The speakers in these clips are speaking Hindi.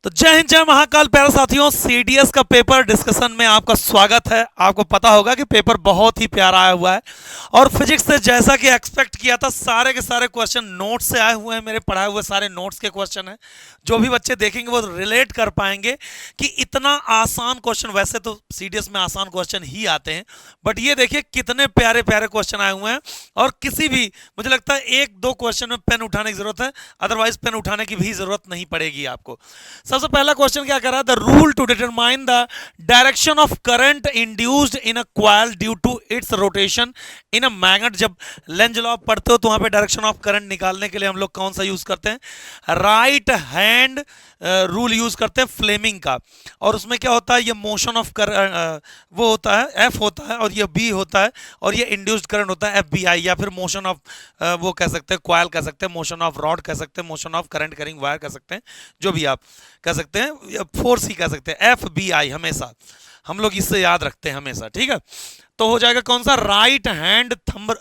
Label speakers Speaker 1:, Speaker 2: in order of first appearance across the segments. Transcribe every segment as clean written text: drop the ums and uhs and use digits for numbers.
Speaker 1: तो जय हिंद जय महाकाल प्यारे साथियों, सीडीएस का पेपर डिस्कशन में आपका स्वागत है। आपको पता होगा कि पेपर बहुत ही प्यारा आया हुआ है और फिजिक्स से जैसा कि एक्सपेक्ट किया था सारे के सारे क्वेश्चन नोट्स से आए हुए हैं। मेरे पढ़ाए हुए सारे नोट्स के क्वेश्चन हैं। जो भी बच्चे देखेंगे वो रिलेट कर पाएंगे कि इतना आसान क्वेश्चन, वैसे तो सीडीएस में आसान क्वेश्चन ही आते हैं, बट ये देखिए कितने प्यारे प्यारे क्वेश्चन आए हुए हैं। और किसी भी, मुझे लगता है एक दो क्वेश्चन में पेन उठाने की जरूरत है, अदरवाइज पेन उठाने की भी जरूरत नहीं पड़ेगी आपको। सबसे पहला क्वेश्चन क्या कर रहा है, the rule to determine the direction of current induced in a coil due to its rotation in a magnet. जब लेंज लॉ पढ़ते हो तो वहां पे डायरेक्शन ऑफ करंट निकालने के लिए हम लोग कौन सा यूज करते हैं, राइट हैंड रूल यूज करते हैं, फ्लेमिंग का। और उसमें क्या होता है, ये मोशन ऑफ वो होता है एफ होता है और ये बी होता है और ये इंड्यूस्ड करंट होता है एफ बी आई, या फिर मोशन ऑफ वो कह सकते हैं कॉइल कह सकते हैं, मोशन ऑफ रॉड कह सकते हैं, motion of current carrying wire कह सकते हैं, जो भी आप कह सकते हैं, फोर्स ही कह सकते हैं, एफ बी आई हमेशा हम लोग इससे याद रखते हैं हमेशा। ठीक है, तो हो जाएगा कौन सा, right hand thumb,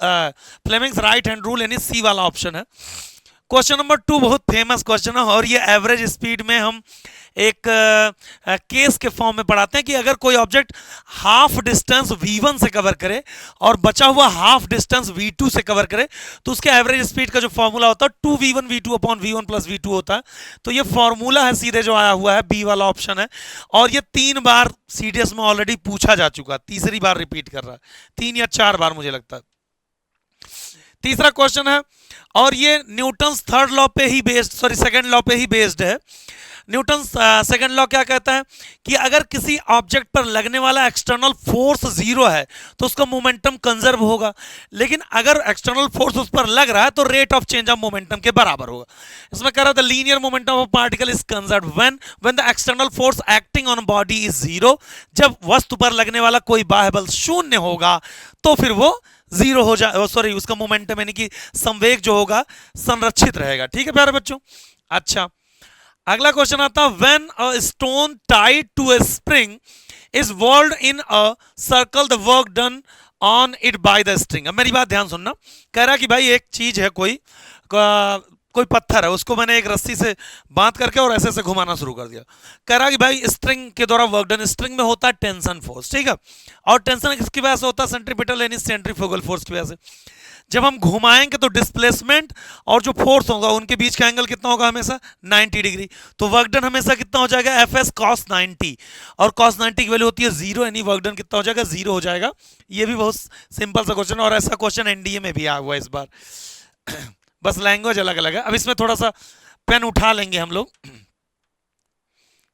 Speaker 1: Fleming's right hand rule, यानी सी वाला ऑप्शन है। क्वेश्चन नंबर 2 बहुत फेमस क्वेश्चन है और ये एवरेज स्पीड में हम एक केस के फॉर्म में पढ़ाते हैं कि अगर कोई ऑब्जेक्ट हाफ डिस्टेंस v1 से कवर करे और बचा हुआ हाफ डिस्टेंस v2 से कवर करे तो उसके एवरेज स्पीड का जो फॉर्मूला होता है 2v1 v2 upon v1 plus v2 होता है। तो ये फॉर्मूला है सीधे जो आया हुआ है, बी वाला ऑप्शन है। और ये 3 बार सीडीएस में ऑलरेडी पूछा जा चुका, तीसरी बार रिपीट कर रहा है, 3 या 4 बार मुझे लगता है। तीसरा क्वेश्चन है और ये न्यूटन थर्ड लॉ पे ही बेस्ड, सॉरी सेकंड लॉ पे ही बेस्ड है। न्यूटन सेकंड लॉ क्या कहता है कि अगर किसी ऑब्जेक्ट पर लगने वाला एक्सटर्नल फोर्स 0 है तो उसका मोमेंटम कंजर्व होगा, लेकिन अगर एक्सटर्नल फोर्स उस पर लग रहा है तो rate of change of momentum के बराबर होगा। इसमें कह रहा है the linear momentum of particle is conserve when the external force acting on body is 0। जब वस्तु पर लगने वाला कोई बाह्य बल 0 होगा तो फिर वो 0 हो जाए, सॉरी उसका मोमेंटम यानी कि संवेग जो होगा संरक्षित रहेगा। ठीक है प्यारे बच्चों। अच्छा, अगला क्वेश्चन आता है when a stone tied to a spring is whirled in a circle the work done on it by the string. अब मेरी बात ध्यान सुनना, कह रहा कि भाई एक चीज है, कोई पत्थर है, उसको मैंने एक रस्सी से बांध करके और ऐसे ऐसे घुमाना शुरू कर दिया। कह रहा कि भाई स्ट्रिंग के द्वारा वर्क डन, स्ट्रिंग में होता है टेंशन फोर्स, ठीक है, और टेंशन किसकी वजह से होता है, सेंट्रीपिटल यानी सेंट्रीफ्यूगल फोर्स की वजह से। जब हम घुमाएंगे तो डिस्प्लेसमेंट और जो फोर्स होगा उनके बीच का एंगल कितना होगा, हमेशा 90 डिग्री। तो वर्क डन हमेशा कितना हो जाएगा, एफ एस कॉस 90, और कॉस 90 की वैल्यू होती है 0, यानी वर्क डन कितना हो जाएगा, 0 हो जाएगा। ये भी बहुत सिंपल सा क्वेश्चन है और ऐसा क्वेश्चन एनडीए में भी आया हुआ है इस बार बस लैंग्वेज अलग अलग है। अब इसमें थोड़ा सा पेन उठा लेंगे हम लोग।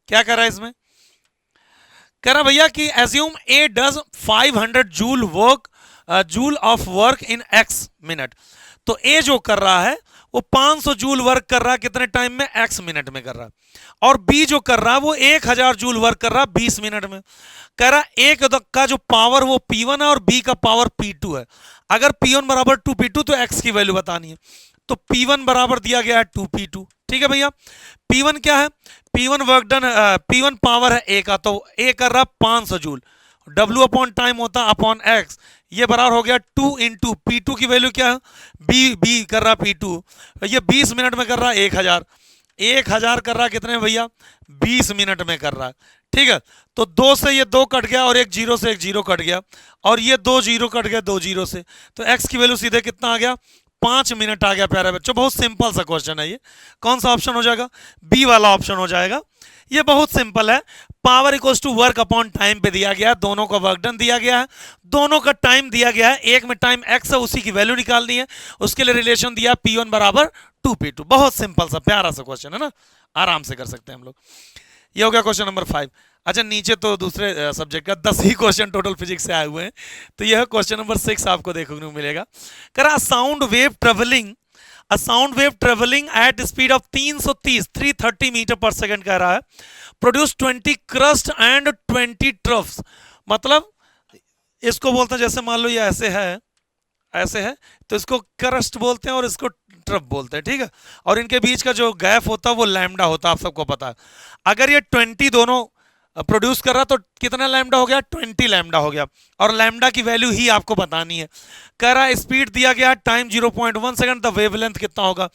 Speaker 1: क्या कर रहा है इसमें, कह रहा भैया कि assume A does 500 joule of work in x minute. तो ए जो कर रहा है वो 500 जूल वर्क कर रहा है कितने टाइम में, एक्स मिनट में कर रहा है। और बी जो कर रहा है वो 1000 जूल वर्क कर रहा है 20 मिनट में। कह रहा ए का जो पावर वो P1 है और बी का पावर P2 है। अगर P1 बराबर 2P2 तो एक्स की वैल्यू बतानी है। तो P1 बराबर दिया गया है 2P2। ठीक है भैया, P1 क्या है, P1 work done, P1 power है ए का, तो ए कर रहा 500 जूल, W अपॉन टाइम होता अपॉन एक्स, ये बराबर हो गया 2 इंटू P2 की वैल्यू क्या है, बी कर रहा P2, ये 20 मिनट में कर रहा 1000 कर रहा कितने भैया, 20 मिनट में कर रहा है। ठीक है, तो 2 से ये 2 कट गया और एक 0 से एक 0 कट गया और ये 2 0 कट गया 2 0 से, तो एक्स की वैल्यू सीधे कितना आ गया, 5 मिनट आ गया। प्यारे बच्चों बहुत सिंपल सा क्वेश्चन है ये, कौन सा ऑप्शन हो जाएगा, बी वाला ऑप्शन हो जाएगा। ये बहुत सिंपल है, power equals to work upon time पे दिया गया है, दोनों का वर्क डन दिया गया है, दोनों का टाइम दिया गया है, एक में टाइम एक्स है उसी की वैल्यू निकालनी है, उसके लिए रिलेशन दिया P1 बराबर 2P2। बहुत सिंपल सा प्यारा सा क्वेश्चन है ना, आराम से कर सकते हैं हम लोग। ये हो गया क्वेश्चन नंबर 5। अच्छा, नीचे तो दूसरे सब्जेक्ट का 10 ही क्वेश्चन टोटल फिजिक्स से आए हुए हैं, तो यह क्वेश्चन नंबर 6 आपको देखने को मिलेगा। करा sound wave travelling at speed of 330 metre per second कह रहा है, प्रोड्यूस 20 क्रस्ट एंड 20 ट्रफ्स। मतलब इसको बोलते हैं, जैसे मान लो ये ऐसे है तो इसको क्रस्ट बोलते हैं और इसको ट्रफ बोलते हैं। ठीक है, और इनके बीच का जो गैप होता है वो लैम्डा होता है, आप सबको पता है। अगर ये 20 दोनों प्रोड्यूस कर रहा, तो कितना लैम्डा हो गया, 20 लैम्डा हो गया। और लैम्डा की वैल्यू ही आपको बतानी है। कह रहा है स्पीड दिया गया, टाइम 0.1 सेकंड, द वेवलेंथ कितना होगा।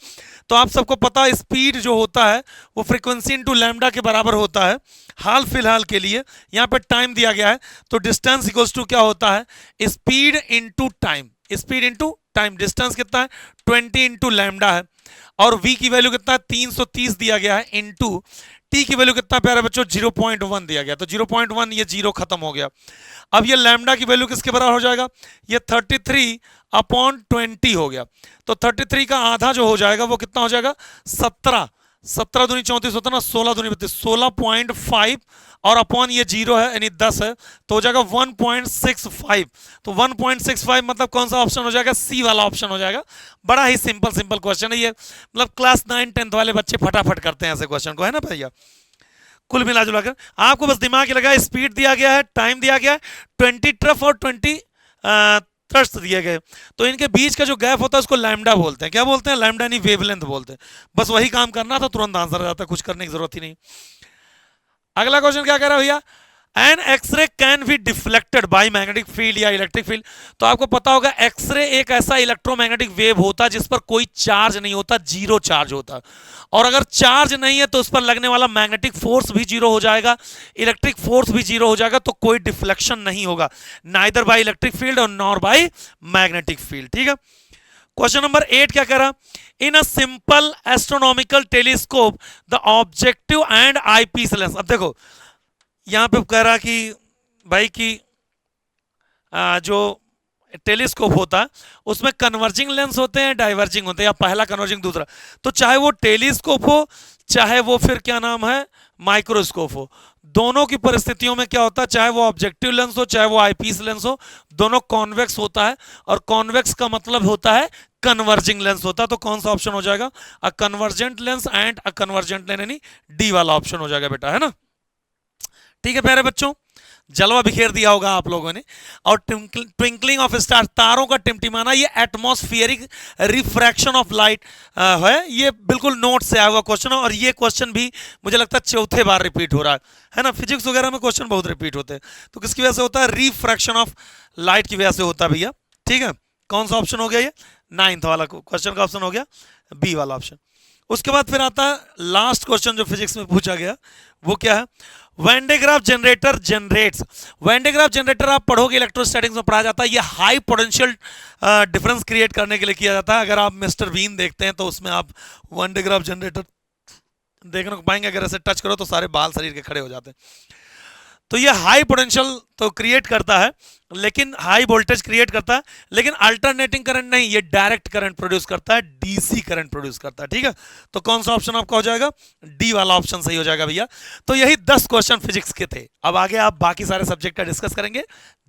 Speaker 1: तो आप सबको पता है स्पीड जो होता है वो फ्रीक्वेंसी इंटू लैम्डा के बराबर होता है। हाल फिलहाल के लिए यहाँ पे टाइम दिया गया है, तो डिस्टेंस इक्वल्स टू क्या होता है, speed into time. Speed into time, distance कितना है 20 इंटू लैम्डा है, और v की वैल्यू कितना है 330 दिया गया है, इंटू t की वैल्यू कितना प्यारा बच्चों 0.1 दिया गया, तो 0.1 ये जीरो खत्म हो गया। अब ये लैम्डा की वैल्यू किसके बराबर हो जाएगा, ये 33/20 हो गया। तो 33 का आधा जो हो जाएगा वो कितना हो जाएगा 17, 17 दूनी 34 होता ना, 16 दूनी 32, 16.5 और अपॉन ये जीरो है यानी 10 है, तो हो जाएगा 1.65। तो 1.65 मतलब कौन सा ऑप्शन हो जाएगा, सी वाला ऑप्शन हो जाएगा। बड़ा ही सिंपल सिंपल क्वेश्चन है ये, मतलब क्लास 9-10 वाले बच्चे फटाफट करते हैं ऐसे क्वेश्चन को, है ना भैया। कुल मिला जुला कर आपको बस दिमाग लगा, स्पीड दिया गया है, टाइम दिया गया है, 20 ट्रफ और 20 थ्रस्ट दिए गए, तो इनके बीच का जो गैप होता है उसको लैम्डा बोलते हैं। क्या बोलते हैं, लैम्डा नहीं वेवलेंथ बोलते हैं। बस वही काम करना था, तुरंत आंसर आ जाता है, कुछ करने की जरूरत ही नहीं। अगला क्वेश्चन क्या कह रहा है भैया, an X-ray can be deflected by magnetic field या इलेक्ट्रिक फील्ड। तो आपको पता होगा एक्सरे एक ऐसा इलेक्ट्रोमैग्नेटिक वेव होता है जिस पर कोई चार्ज नहीं होता, जीरो चार्ज होता। और अगर चार्ज नहीं है तो उस पर लगने वाला मैग्नेटिक फोर्स भी जीरो हो जाएगा, इलेक्ट्रिक फोर्स भी जीरो हो जाएगा, तो कोई डिफ्लेक्शन नहीं होगा, नाइदर बाय इलेक्ट्रिक फील्ड और नॉर बाय मैग्नेटिक फील्ड। ठीक है। क्वेश्चन नंबर 8 क्या कह रहा, in a simple astronomical telescope the objective and eyepiece lens. अब देखो यहां पे कह रहा कि भाई कि जो टेलीस्कोप होता है उसमें कन्वर्जिंग लेंस होते हैं, डाइवर्जिंग होते हैं, या पहला कन्वर्जिंग दूसरा। तो चाहे वो टेलीस्कोप हो, चाहे वो फिर क्या नाम है माइक्रोस्कोप हो, दोनों की परिस्थितियों में क्या होता है, चाहे वो ऑब्जेक्टिव लेंस हो चाहे वो आईपीस लेंस हो, दोनों कॉन्वेक्स होता है। और कॉन्वेक्स का मतलब होता है कन्वर्जिंग लेंस होता है। तो कौन सा ऑप्शन हो जाएगा, a convergent lens and a convergent lens, यानी डी वाला ऑप्शन हो जाएगा बेटा, है ना। ठीक है प्यारे बच्चों, जलवा बिखेर दिया होगा आप लोगों ने। और ट्विंकलिंग ऑफ स्टार, तारों का टिमटिमाना, ये एटमॉस्फेरिक रिफ्रैक्शन ऑफ लाइट है। ये बिल्कुल नोट से आया हुआ क्वेश्चन है, और ये क्वेश्चन भी मुझे लगता है चौथे बार रिपीट हो रहा है ना। फिजिक्स वगैरह में क्वेश्चन बहुत रिपीट होते हैं, तो किसकी वजह से होता है, रिफ्रैक्शन ऑफ लाइट की वजह से होता है भैया। ठीक है, कौन सा ऑप्शन हो गया, ये 9th वाला क्वेश्चन का ऑप्शन हो गया बी वाला ऑप्शन। उसके बाद फिर आता है लास्ट क्वेश्चन जो फिजिक्स में पूछा गया, वो क्या है, Van de Graaff generator generates. Van de Graaff generator आप पढ़ोगे इलेक्ट्रोस्टैटिक्स में पढ़ा जाता है, ये हाई पोटेंशियल डिफरेंस क्रिएट करने के लिए किया जाता है। अगर आप मिस्टर बीन देखते हैं तो उसमें आप वैन डे ग्राफ जनरेटर देखने को पाएंगे, अगर ऐसे टच करो तो सारे बाल शरीर के खड़े हो जाते हैं। तो ये हाई पोटेंशियल तो क्रिएट करता है, लेकिन हाई वोल्टेज क्रिएट करता है, लेकिन अल्टरनेटिंग करंट नहीं, ये डायरेक्ट करंट प्रोड्यूस करता है, डीसी करंट प्रोड्यूस करता है। ठीक है, तो कौन सा ऑप्शन आपका हो जाएगा, डी वाला ऑप्शन सही हो जाएगा भैया। तो यही 10 क्वेश्चन फिजिक्स के थे। अब आगे आप बाकी सारे सब्जेक्ट का डिस्कस करेंगे।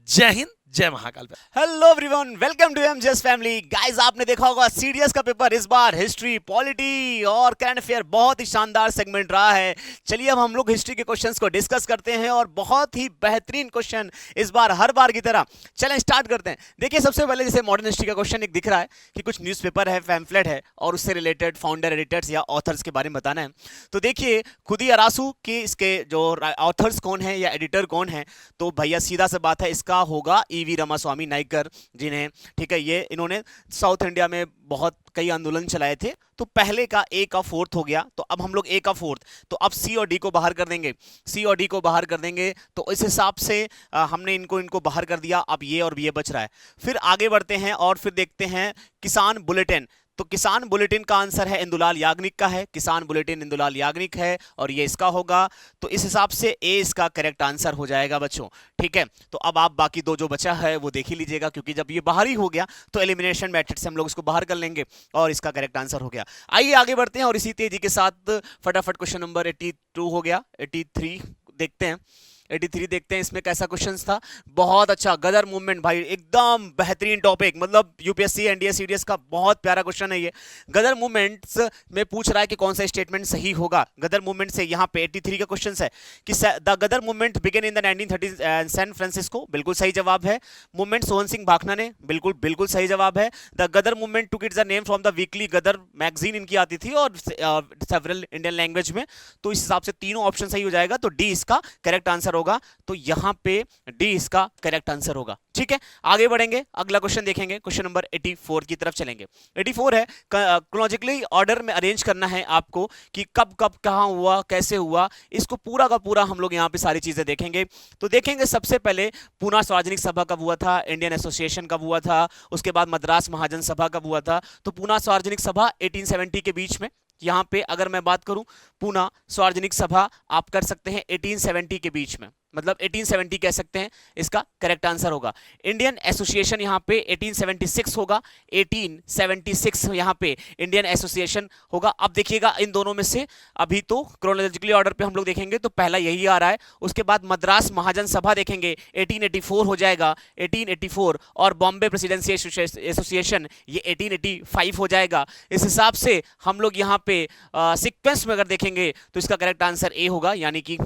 Speaker 1: जय हिंद, जय Mahakal.
Speaker 2: Hello everyone, welcome to MJS family. Guys आपने देखा होगा सीडीएस का पेपर इस बार हिस्ट्री, पॉलिटी और करंट अफेयर बहुत ही शानदार सेगमेंट रहा है। चलिए अब हम लोग हिस्ट्री के क्वेश्चंस को डिस्कस करते हैं, और बहुत ही बेहतरीन क्वेश्चन इस बार हर बार की तरह। चलें स्टार्ट करते हैं। देखिए सबसे पहले जैसे मॉडर्न हिस्ट्री का क्वेश्चन एक दिख रहा है कि कुछ न्यूज़पेपर है, पैम्फलेट है, और उससे रिलेटेड फाउंडर, एडिटर्स या ऑथर्स के बारे में बताना है। तो देखिए खुद ही अरासू कि इसके जो ऑथर्स कौन है या एडिटर कौन है, तो भैया सीधा सा बात है, इसका होगा ईवी रामास्वामी नाइकर, जिन्हें ठीक है ये इन्होंने साउथ इंडिया में बहुत कई आंदोलन चलाए थे। तो पहले का ए का फोर्थ हो गया, तो अब हम लोग ए का फोर्थ, तो अब सी और डी को बाहर कर देंगे, सी और डी को बाहर कर देंगे। तो इस हिसाब से हमने इनको बाहर कर दिया। अब ये और ये बच रहा है। फिर आगे बढ़ते हैं और फिर देखते हैं किसान बुलेटिन। तो किसान बुलेटिन का आंसर है इंदुलाल याग्निक का है, किसान बुलेटिन इंदुलाल याग्निक है, और ये इसका होगा। तो इस हिसाब से ए इसका करेक्ट आंसर हो जाएगा बच्चों। ठीक है, तो अब आप बाकी दो जो बचा है वो देख ही लीजिएगा, क्योंकि जब ये बाहर ही हो गया तो एलिमिनेशन मेथड से हम लोग इसको बाहर कर लेंगे, और इसका करेक्ट आंसर हो गया। आइए आगे बढ़ते हैं, और इसी तेजी के साथ फटाफट क्वेश्चन नंबर 82 हो गया, 83 देखते हैं। 83 देखते हैं इसमें कैसा क्वेश्चन था। बहुत अच्छा, गदर मूवमेंट भाई एकदम बेहतरीन टॉपिक, मतलब यूपीएससी एनडीए सीडीएस का बहुत प्यारा क्वेश्चन है ये। गदर मूवमेंट्स में पूछ रहा है कि कौन सा स्टेटमेंट सही होगा। गदर मूवमेंट से यहाँ पे 83 का क्वेश्चन है कि the Ghadar movement began in the 1930 San Francisco, बिल्कुल सही जवाब है। मूवमेंट सोहन सिंह भाखना ने, बिल्कुल बिल्कुल सही जवाब है। The Ghadar movement took its the name from the weekly Ghadar magazine इनकी आती थी और सेवरल इंडियन लैंग्वेज में। तो इस हिसाब से तीनों ऑप्शन सही हो जाएगा, तो डी इसका करेक्ट आंसर होगा। तो यहां पे डी इसका करेक्ट आंसर होगा। ठीक है, आगे बढ़ेंगे, अगला क्वेश्चन देखेंगे, क्वेश्चन नंबर 84 की तरफ चलेंगे। 84 है क्रोनोलॉजिकली ऑर्डर में अरेंज करना है आपको कि कब कब कहां हुआ, कैसे हुआ, इसको पूरा का पूरा हम लोग यहां पे सारी चीजें देखेंगे। तो देखेंगे सबसे पहले पूना सार्वजनिक सभा कब हुआ था, इंडियन एसोसिएशन कब हुआ था, उसके बाद मद्रास महाजन सभा कब हुआ था। तो पूना सार्वजनिक सभा 1870 के बीच में। यहां पे अगर मैं बात करूं, पूना सार्वजनिक सभा आप कर सकते हैं 1870 के बीच में, मतलब 1870 कह सकते हैं, इसका करेक्ट आंसर होगा। इंडियन एसोसिएशन यहां पे 1876 होगा, 1876 यहां पे इंडियन एसोसिएशन होगा। अब देखिएगा इन दोनों में से अभी तो क्रोनोलॉजिकली ऑर्डर पे हम लोग देखेंगे तो पहला यही आ रहा है। उसके बाद मद्रास महाजन सभा देखेंगे 1884 हो जाएगा, 1884, और बॉम्बे प्रेसिडेंसी एसोसिएशन ये 1885 हो जाएगा। इस हिसाब से हम लोग यहाँ पे सीक्वेंस में अगर देखेंगे तो इसका करेक्ट आंसर ए होगा, यानी कि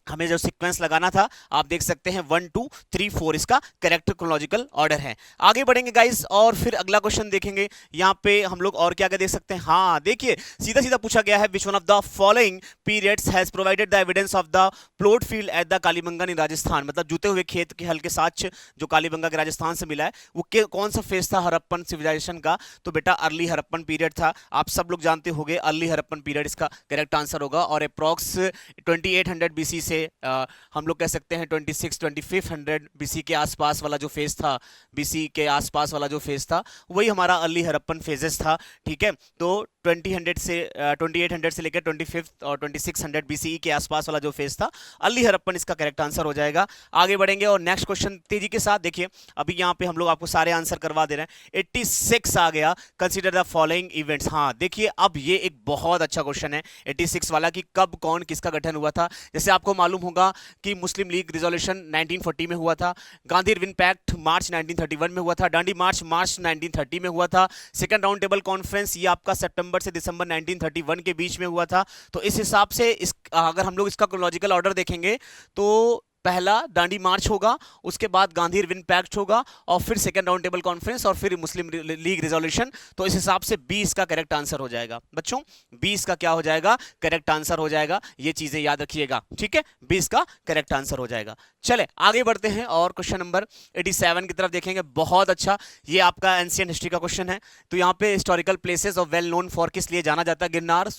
Speaker 2: हमें जो सीक्वेंस लगाना था आप देख सकते हैं 1 2 3 4 इसका करेक्ट क्रोनोलॉजिकल ऑर्डर है। आगे बढ़ेंगे गाइस और फिर अगला क्वेश्चन देखेंगे। यहाँ पे हम लोग और क्या क्या देख सकते हैं। हाँ देखिए, सीधा सीधा पूछा गया है, which one of the following periods has provided the evidence of the plot field at the Kalibangan in Rajasthan, मतलब जूते हुए खेत के हल के साथ जो कालीबंगा के राजस्थान से मिला है वो कौन सा फेज था हड़प्पन सिविलाइजेशन का। तो बेटा अर्ली हड़प्पन पीरियड था, आप सब लोग जानते होंगे अर्ली हड़प्पन पीरियड इसका करेक्ट आंसर होगा। और अप्रॉक्स 2800 बीसी से हम लोग कह सकते हैं 2500 बीसी के आसपास वाला जो फेज था, बीसी के आसपास वाला जो फेज था वही हमारा अर्ली हड़प्पन फेजेस था। ठीक है, तो 2800 से लेकर 25 और 2600 बीसीई के आसपास वाला जो फेज था अर्ली हड़प्पन इसका करेक्ट आंसर हो जाएगा। आगे बढ़ेंगे और नेक्स्ट क्वेश्चन तेजी के साथ देखिए, अभी यहाँ पे हम लोग आपको सारे आंसर करवा दे रहे हैं। 86 आ गया, कंसीडर द फॉलोइंग इवेंट्स। हाँ देखिए, अब ये एक बहुत अच्छा क्वेश्चन है 86 वाला कि कब कौन किसका गठन हुआ था। जैसे आपको मालूम होगा कि मुस्लिम लीग रिजोल्यूशन 1940 में हुआ था, गांधी इरविन पैक्ट मार्च 1931 में हुआ था, डांडी मार्च 1930 में हुआ था, सेकंड राउंड टेबल कॉन्फ्रेंस ये आपका सितंबर से दिसंबर 1931 के बीच में हुआ था। तो इस हिसाब से अगर हम लोग इसका क्रोनोलॉजिकल ऑर्डर देखेंगे तो पहला डांडी मार्च होगा, उसके बाद गांधी इरविन पैक्ट होगा, और फिर सेकंड राउंड टेबल कॉन्फ्रेंस, और फिर मुस्लिम लीग रिजोल्यूशन। तो इस हिसाब से 20 का करेक्ट आंसर हो जाएगा बच्चों, 20 का क्या हो जाएगा, करेक्ट आंसर हो जाएगा। ये चीजें याद रखिएगा, ठीक है, 20 का करेक्ट आंसर हो जाएगा। चले आगे बढ़ते हैं और क्वेश्चन नंबर 87 की तरफ देखेंगे। बहुत अच्छा, ये आपका एंशिएंट हिस्ट्री का क्वेश्चन है। तो यहाँ पे हिस्टोरिकल प्लेसेस और वेल नोन फॉर किस लिए जाना जाता है, गिरनार,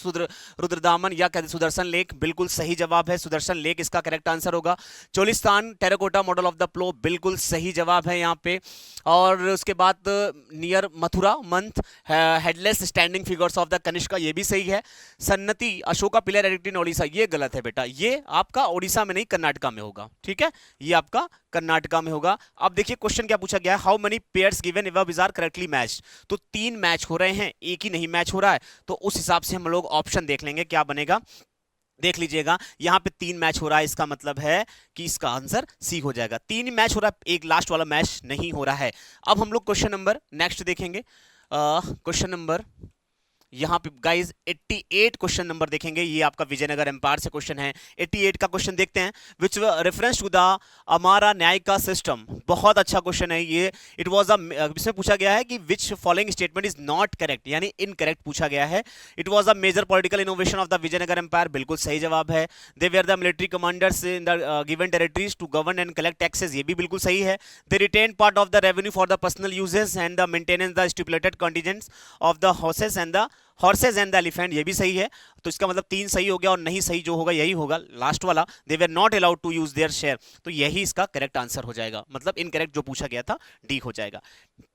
Speaker 2: रुद्रदामन या सुदर्शन लेक, बिल्कुल सही जवाब है, सुदर्शन लेक इसका करेक्ट आंसर होगा। Cholistan terracotta model of the plough, बिल्कुल सही जवाब है यहाँ पे। और उसके बाद near Mathura Mat headless standing figures of the Kanishka, ये भी सही है। Sannati Ashoka pillar edict in Odisha, ये गलत है बेटा, ये आपका ओडिशा में नहीं कर्नाटका में होगा। ठीक है, ये आपका कर्नाटका में होगा। अब देखिए क्वेश्चन क्या पूछा गया है, how many pairs given if which are correctly matched. तो 3 मैच हो रहे हैं, एक ही नहीं मैच हो रहा है, तो उस हिसाब से हम लोग ऑप्शन देख लेंगे क्या बनेगा। देख लीजिएगा यहां पे 3 मैच हो रहा है, इसका मतलब है कि इसका आंसर सी हो जाएगा। 3 मैच हो रहा है, एक लास्ट वाला मैच नहीं हो रहा है। अब हम लोग क्वेश्चन नंबर नेक्स्ट देखेंगे। क्वेश्चन नंबर यहां पे गाइस 88 क्वेश्चन नंबर देखेंगे, ये आपका विजयनगर एम्पायर से क्वेश्चन है। 88 का क्वेश्चन देखते हैं, विच रेफरेंस टू द अमारा न्याय का सिस्टम, बहुत अच्छा क्वेश्चन है ये। इट वाज इसमें पूछा गया है कि which following statement is not correct, यानी इनकरेक्ट पूछा गया है। It was a major political innovation of the Vijayanagara empire, बिल्कुल सही जवाब है। They were the military commanders in the given territories to govern and collect taxes, ये भी बिल्कुल सही है। They retain part of the revenue for the personal usages and the maintenance the stipulated contingents of the horses and the elephant, ये भी सही है। तो इसका मतलब 3 सही हो गया, और नहीं सही जो होगा यही होगा लास्ट वाला, they were not allowed to use their share, तो यही इसका करेक्ट आंसर हो जाएगा, मतलब इनकरेक्ट जो पूछा गया था डी हो जाएगा।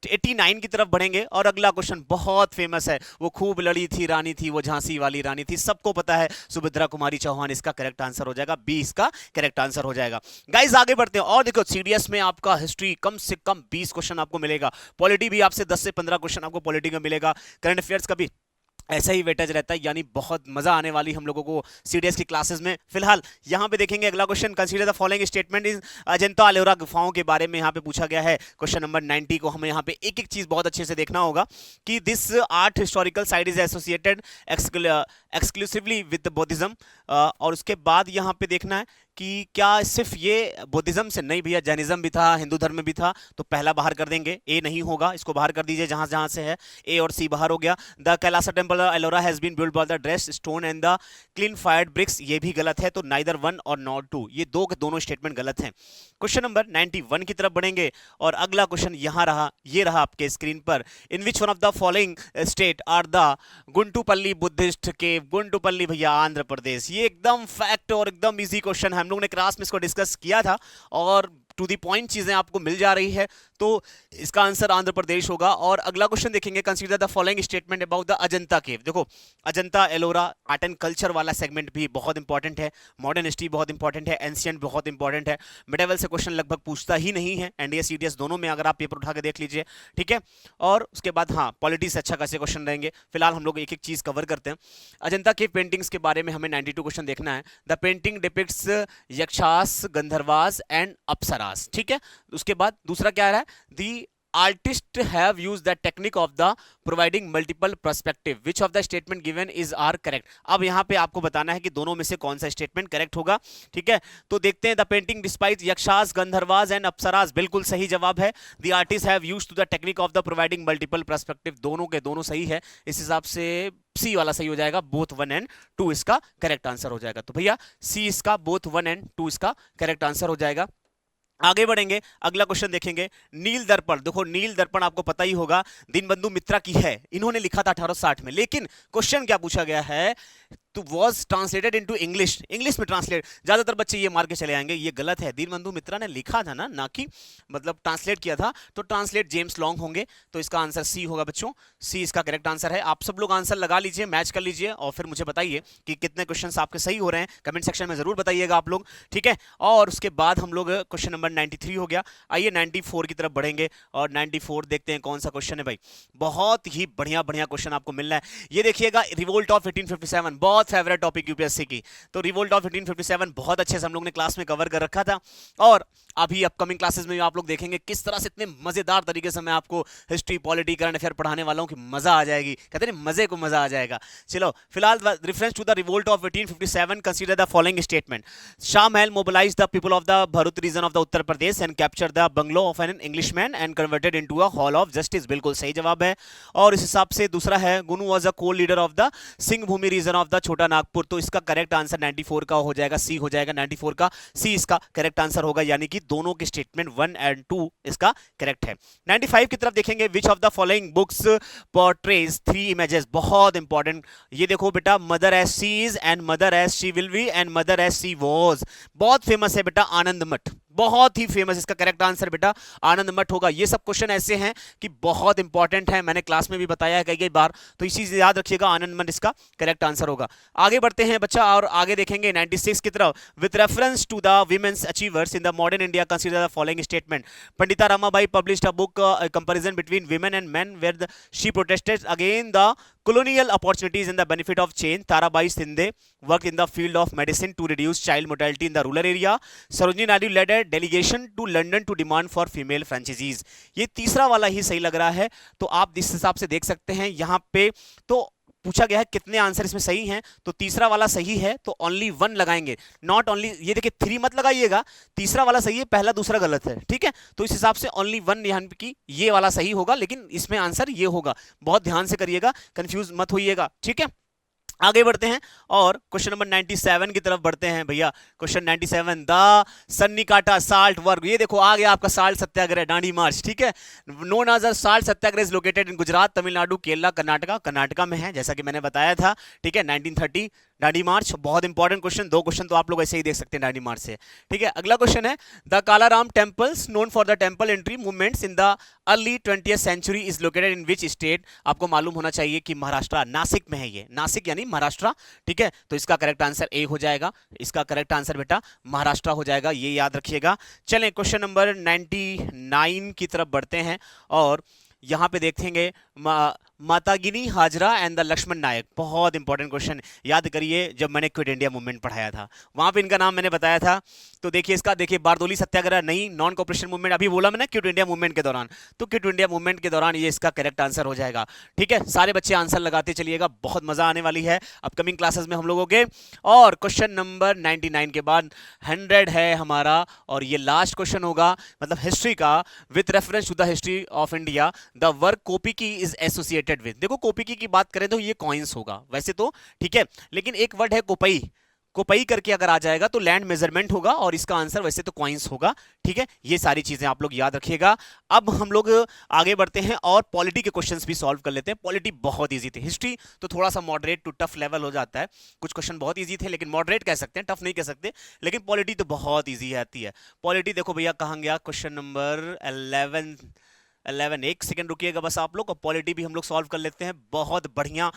Speaker 2: 89 की तरफ बढ़ेंगे और अगला क्वेश्चन बहुत फेमस है, वो खूब लड़ी थी रानी थी, वो झांसी वाली रानी थी, सबको पता है सुभद्रा कुमारी चौहान, इसका करेक्ट आंसर हो जाएगा, बी इसका करेक्ट आंसर हो जाएगा। गाइस आगे बढ़ते हैं और देखो सीडीएस में आपका हिस्ट्री कम से कम 20 क्वेश्चन आपको मिलेगा, पॉलिटी भी आपसे 10 से 15 क्वेश्चन आपको पॉलिटी का मिलेगा, करंट अफेयर्स का भी ऐसा ही वेटेज रहता है, यानी बहुत मजा आने वाली हम लोगों को सीडीएस की क्लासेस में। फिलहाल यहाँ पे देखेंगे अगला question, consider the following statement is Ajanta Ellora गुफाओं के बारे में यहाँ पे पूछा गया है। क्वेश्चन नंबर 90 को हमें यहाँ पे एक एक चीज बहुत अच्छे से देखना होगा कि this art historical site is associated exclusively with Buddhism, और उसके बाद यहाँ पे देखना है कि क्या सिर्फ ये बुद्धिज्म से नहीं भैया, जैनिज्म भी था, हिंदू धर्म में भी था, तो पहला बाहर कर देंगे, ए नहीं होगा, इसको बाहर कर दीजिए जहां जहां से है, ए और सी बाहर हो गया। The Kailasa temple Ellora has been built by the dressed stone and the kiln fired bricks, ये भी गलत है, तो नाइदर वन और नॉट टू, ये दो के दोनों स्टेटमेंट गलत हैं। क्वेश्चन नंबर 91 की तरफ बढ़ेंगे और अगला क्वेश्चन यहाँ रहा, ये रहा आपके स्क्रीन पर, in which one of the following state are the Guntupalli Buddhist cave, Guntupalli भैया आंध्र प्रदेश, ये एकदम फैक्ट और एकदम इजी क्वेश्चन है, हम लोग ने क्लास में इसको डिस्कस किया था और टू दी पॉइंट चीजें आपको मिल जा रही है, तो इसका आंसर आंध्र प्रदेश होगा। और अगला क्वेश्चन देखेंगे, consider the following statement about the Ajanta cave. देखो Ajanta Ellora art and culture वाला सेगमेंट भी बहुत इंपॉर्टेंट है, मॉडर्न हिस्ट्री बहुत इंपॉर्टेंट है, एंशियंट बहुत इंपॉर्टेंट है, मिडेवल से क्वेश्चन लगभग पूछता ही नहीं है, एनडीए सीडीएस दोनों में, अगर आप पेपर उठा के देख लीजिए, ठीक है। और उसके बाद हाँ पॉलिटी से अच्छा खासे क्वेश्चन रहेंगे। फिलहाल हम लोग एक एक चीज कवर करते हैं। अजंता केव पेंटिंग्स के बारे में हमें 92 क्वेश्चन देखना है। The painting depicts yakshas, gandharvas and apsaras, ठीक है। उसके बाद दूसरा क्या रहा है, दी artists have used the technique of the providing multiple perspective, which of the statement given is are correct। अब यहाँ पे आपको बताना है कि दोनों में से कौन सा स्टेटमेंट करेक्ट होगा, ठीक है। तो देखते हैं, the painting despite yakshas, gandharvas and apsaras, बिल्कुल सही जवाब है। The artist have used to the technique of the providing multiple perspective, दोनों के दोनों सही है, इस हिसाब से सी वाला सही हो जाएगा, बोथ 1 एंड 2 इसका करेक्ट आंसर हो जाएगा। तो भैया सी इसका बोथ 1 एंड 2 इसका करेक्ट आंसर हो जाएगा। आगे बढ़ेंगे, अगला क्वेश्चन देखेंगे, नील दर्पण। देखो नील दर्पण आपको पता ही होगा, दीनबंधु मित्रा की है, इन्होंने लिखा था 1860 में, लेकिन क्वेश्चन क्या पूछा गया है, तो was translated into English, English में ट्रांसलेट, ज्यादातर बच्चे ये मार के चले आएंगे, ये गलत है, दीनबंधु मित्रा ने लिखा था ना कि मतलब ट्रांसलेट किया था, तो ट्रांसलेट जेम्स लॉन्ग होंगे, तो इसका आंसर सी होगा बच्चों, सी इसका करेक्ट आंसर है। आप सब लोग आंसर लगा लीजिए, मैच कर लीजिए और फिर मुझे बताइए कि कितने क्वेश्चन आपके सही हो रहे हैं, कमेंट सेक्शन में जरूर बताइएगा आप लोग, ठीक है। और उसके बाद हम लोग क्वेश्चन नंबर 93 हो गया, आइए 94 की तरफ बढ़ेंगे और 94 देखते हैं कौन सा क्वेश्चन है भाई। बहुत ही बढ़िया बढ़िया क्वेश्चन आपको मिलना है, ये देखिएगा, रिवोल्ट ऑफ 1857, बहुत फेवरेट टॉपिक यूपीएससी की, तो रिवोल्ट ऑफ 1857 बहुत अच्छे से हम लोग ने क्लास में कवर कर रखा था, और अभी अपकमिंग क्लासेस में आप लोग देखेंगे किस तरह से इतने मजेदार तरीके से मैं आपको हिस्ट्री, पॉलिटी, करंट अफेयर पढ़ाने वाला हूं कि मजा आ जाएगी, कहते हैं मजे को मजा आ जाएगा। चलो फिलहाल reference to the revolt of 1857, consider the following statement, Shah Mahal mobilize the people of the Bharuch region of the Uttar Pradesh and capture the bungalow of an Englishman and converted into a hall of justice, बिल्कुल सही जवाब है। और इस हिसाब से दूसरा है, गुनु was a co leader of the Singhbhum region of the Chota Nagpur, तो इसका करेक्ट आंसर 94 का हो जाएगा, सी हो जाएगा, 94 का सी इसका करेक्ट आंसर होगा, यानी कि दोनों के स्टेटमेंट 1 एंड 2 इसका करेक्ट है। 95 की तरफ देखेंगे, which of the following books portrays 3 images, बहुत इंपॉर्टेंट, ये देखो बेटा, mother as she is and mother as she will be and mother as she was, बहुत फेमस है बेटा, आनंद मठ, बहुत ही फेमस, इसका करेक्ट आंसर बेटा आनंद मठ होगा। ये सब क्वेश्चन ऐसे हैं कि बहुत इंपॉर्टेंट है, मैंने क्लास में भी बताया है कई कई बार, तो इसी से याद रखिएगा, आनंद मठ इसका करेक्ट आंसर होगा। आगे बढ़ते हैं बच्चा और आगे देखेंगे 96 की तरफ, with reference to the women's achievers in the modern India consider the following statement, Pandita Ramabai published a book comparison between women and men where she protested again the colonial opportunities and the benefit of change. Tarabai Shinde worked in the field of medicine to reduce child mortality in the rural area. Sarojini Naidu led a delegation to London to demand for female franchisees. ये तीसरा वाला ही सही लग रहा है, तो आप इस हिसाब से देख सकते हैं यहाँ पे, तो पूछा गया है कितने आंसर इसमें सही हैं, तो तीसरा वाला सही है, तो ओनली 1 लगाएंगे, नॉट ओनली, ये देखिए 3 मत लगाइएगा, तीसरा वाला सही है, पहला दूसरा गलत है, ठीक है। तो इस हिसाब से ओनली 1 यहाँ की ये वाला सही होगा, लेकिन इसमें आंसर ये होगा, बहुत ध्यान से करिएगा, कंफ्यूज मत होइएगा, ठीक है। आगे बढ़ते हैं और क्वेश्चन नंबर 97 की तरफ बढ़ते हैं भैया। क्वेश्चन 97, द सन्निकाटा साल्ट वर्ग, ये देखो आ गया आपका साल्ट सत्याग्रह, डांडी मार्च, ठीक है। Known as salt Satyagraha is located in Gujarat, Tamil Nadu, Kerala, Karnataka, Karnataka में है, जैसा कि मैंने बताया था, ठीक है। 1930 डांडी मार्च, बहुत इंपॉर्टेंट क्वेश्चन, 2 क्वेश्चन तो आप लोग ऐसे ही देख सकते हैं डांडी मार्च से, ठीक है। अगला क्वेश्चन है, the Kalaram temples known for the temple entry movements in the early 20th century is located in which state, आपको मालूम होना चाहिए कि महाराष्ट्र, नासिक में है, ये नासिक यानी महाराष्ट्र, ठीक है। तो इसका करेक्ट आंसर ए हो जाएगा, इसका करेक्ट आंसर बेटा महाराष्ट्र हो जाएगा, ये याद रखिएगा। चलें क्वेश्चन नंबर 99 की तरफ बढ़ते हैं और यहां पे देखेंगे, मातागिनी हाजरा एंड द लक्ष्मण नायक, बहुत इंपॉर्टेंट क्वेश्चन। याद करिए जब मैंने क्विट इंडिया मूवमेंट पढ़ाया था वहां पे इनका नाम मैंने बताया था। तो देखिए इसका, देखिए बारदोली सत्याग्रह नहीं, नॉन कॉपरेशन मूवमेंट अभी बोला मैंने क्विट इंडिया मूवमेंट के दौरान, तो क्विट इंडिया मूवमेंट के दौरान ये इसका करेक्ट आंसर हो जाएगा। ठीक है, सारे बच्चे आंसर लगाते चलिएगा, बहुत मजा आने वाली है अपकमिंग क्लासेस में हम लोगों के। और क्वेश्चन नंबर 99 के बाद 100 है हमारा, और ये लास्ट क्वेश्चन होगा मतलब हिस्ट्री का, with reference to the history of India the work कोपिकी इज एसोसिएटेड विद। देखो कोपिकी की बात करें तो ये कॉइन्स होगा वैसे तो, ठीक है, लेकिन एक वर्ड है कोपई, कोपई करके अगर आ जाएगा तो लैंड मेजरमेंट होगा, और इसका आंसर वैसे तो कॉइन्स होगा। ठीक है, ये सारी चीजें आप लोग याद रखिएगा। अब हम लोग आगे बढ़ते हैं और पॉलिटी के क्वेश्चंस भी सॉल्व कर लेते हैं। पॉलिटी बहुत इजी थे, हिस्ट्री तो थोड़ा सा मॉडरेट टू टफ लेवल हो जाता है, कुछ क्वेश्चन बहुत इजी थे लेकिन मॉडरेट कह सकते हैं, टफ नहीं कह सकते, लेकिन पॉलिटी तो बहुत ईजी आती है। पॉलिटी देखो भैया कहाँ गया, क्वेश्चन नंबर 11, एक सेकंड रुकिएगा बस आप लोग, और पॉलिटी भी हम लोग सॉल्व कर लेते हैं बहुत बढ़िया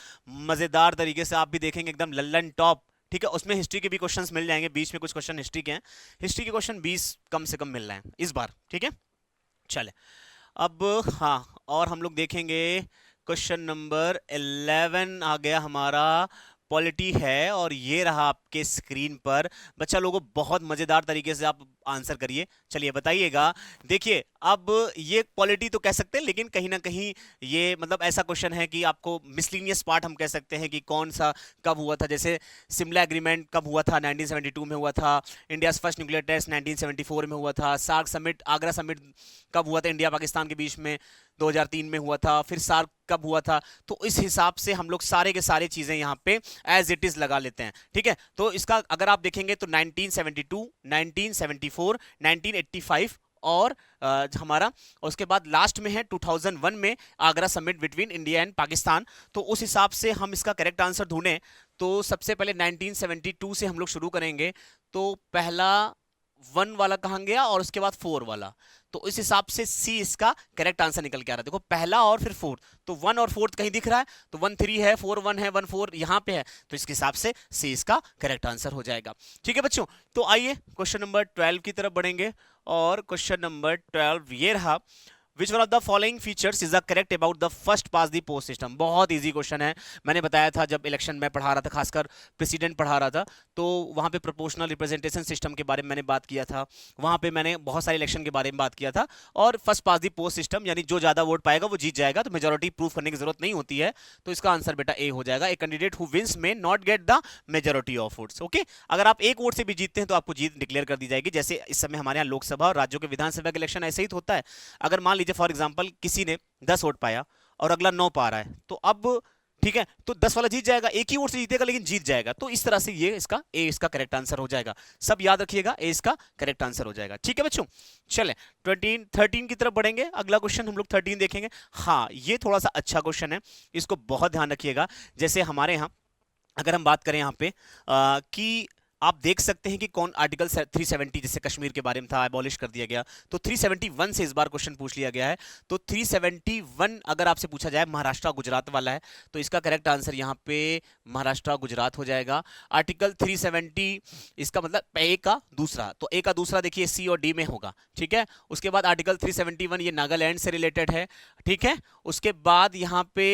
Speaker 2: मजेदार तरीके से, आप भी देखेंगे एकदम लल्लन टॉप। ठीक है, उसमें हिस्ट्री के भी क्वेश्चंस मिल जाएंगे, बीच में कुछ क्वेश्चन हिस्ट्री के हैं, हिस्ट्री के क्वेश्चन 20 कम से कम मिल रहे हैं इस बार। ठीक है, चले अब, हाँ, और हम लोग देखेंगे क्वेश्चन नंबर 11 आ गया हमारा, पॉलिटी है, और ये रहा आपके स्क्रीन पर। बच्चा लोगों बहुत मजेदार तरीके से आप आंसर करिए, चलिए बताइएगा। देखिए अब ये पॉलिटी तो कह सकते हैं, लेकिन कहीं ना कहीं ये मतलब ऐसा क्वेश्चन है कि आपको मिसलिनियस पार्ट हम कह सकते हैं कि कौन सा कब हुआ था, जैसे सिमला एग्रीमेंट कब हुआ था, 1972 में हुआ था, इंडिया फर्स्ट न्यूक्लियर टेस्ट 1974 में हुआ था, सार्क समिट, आगरा समिट कब हुआ था इंडिया पाकिस्तान के बीच में, 2003 में हुआ था, फिर सार्क कब हुआ था। तो इस हिसाब से हम लोग सारे के सारे चीजें यहाँ पे एज इट इज लगा लेते हैं। ठीक है, तो इसका अगर आप देखेंगे तो 1972, 1974, 1985 और हमारा, उसके बाद लास्ट में है 2001 में Agra summit between India and Pakistan. तो उस हिसाब से हम इसका करेक्ट आंसर ढूंढें तो सबसे पहले 1972 से हम लोग शुरू करेंगे। तो पहला 1 वाला कहाँ गया और उसके बाद 4 वाला, तो इस हिसाब से सी इसका करेक्ट आंसर निकल के आ रहा है। देखो पहला और फिर 4, तो 1 और 4 कहीं दिख रहा है, तो 1 3 है, 4 1 है, 1 4 यहां पे है, तो इसके हिसाब से सी इसका करेक्ट आंसर हो जाएगा। ठीक है बच्चों, तो आइए क्वेश्चन नंबर 12 की तरफ बढ़ेंगे, और क्वेश्चन नंबर 12 ये रहा, Which one of the following features is the correct about the first past the post system? बहुत इजी क्वेश्चन है, मैंने बताया था जब इलेक्शन में पढ़ा रहा था, खासकर प्रेसिडेंट पढ़ा रहा था, तो वहाँ पे प्रोपोर्शनल रिप्रेजेंटेशन सिस्टम के बारे में मैंने बात किया था, वहाँ पे मैंने बहुत सारे इलेक्शन के बारे में बात किया था, और फर्स्ट पास दी पोस्ट सिस्टम यानी जो ज़्यादा वोट पाएगा वो जीत जाएगा, तो मेजोरिटी प्रूफ करने की जरूरत नहीं होती है, तो इसका आंसर बेटा ए हो जाएगा। ए कैंडिडेट हु विंस में not get the majority of votes. Okay, अगर आप एक वोट से भी जीतते हैं तो आपको जीत डिक्लेयर कर दी जाएगी, जैसे इस समय हमारे यहाँ लोकसभा और राज्यों के विधानसभा के इलेक्शन ऐसे ही होता है। अगर मान लीजिए फॉर एग्जाम्पल किसी ने 10 वोट पाया और अगला 9 पा रहा है, तो अब ठीक है, तो 10 वाला जीत जाएगा, एक ही वोट से जीतेगा लेकिन जीत जाएगा, तो इस तरह से ये इसका ए इसका करेक्ट आंसर हो जाएगा। सब याद रखिएगा, ए इसका करेक्ट आंसर हो जाएगा। ठीक है बच्चों, चलें 13 की तरफ बढ़ेंगे, अगला क्वेश्चन हम लोग 13 देखेंगे। हाँ, ये थोड़ा सा अच्छा क्वेश्चन है, इसको बहुत ध्यान रखिएगा। जैसे हमारे यहाँ अगर हम बात करें यहाँ पे कि आप देख सकते हैं कि कौन आर्टिकल 370 जैसे कश्मीर के बारे में था, एबॉलिश कर दिया गया, तो 371 से इस बार क्वेश्चन पूछ लिया गया है। तो 371 अगर आपसे पूछा जाए महाराष्ट्र गुजरात वाला है, तो इसका करेक्ट आंसर यहाँ पे महाराष्ट्र गुजरात हो जाएगा। आर्टिकल 370 इसका मतलब ए का दूसरा, तो ए का दूसरा देखिए सी और डी में होगा। ठीक है, उसके बाद आर्टिकल 371 ये नागालैंड से रिलेटेड है। ठीक है, उसके बाद यहाँ पे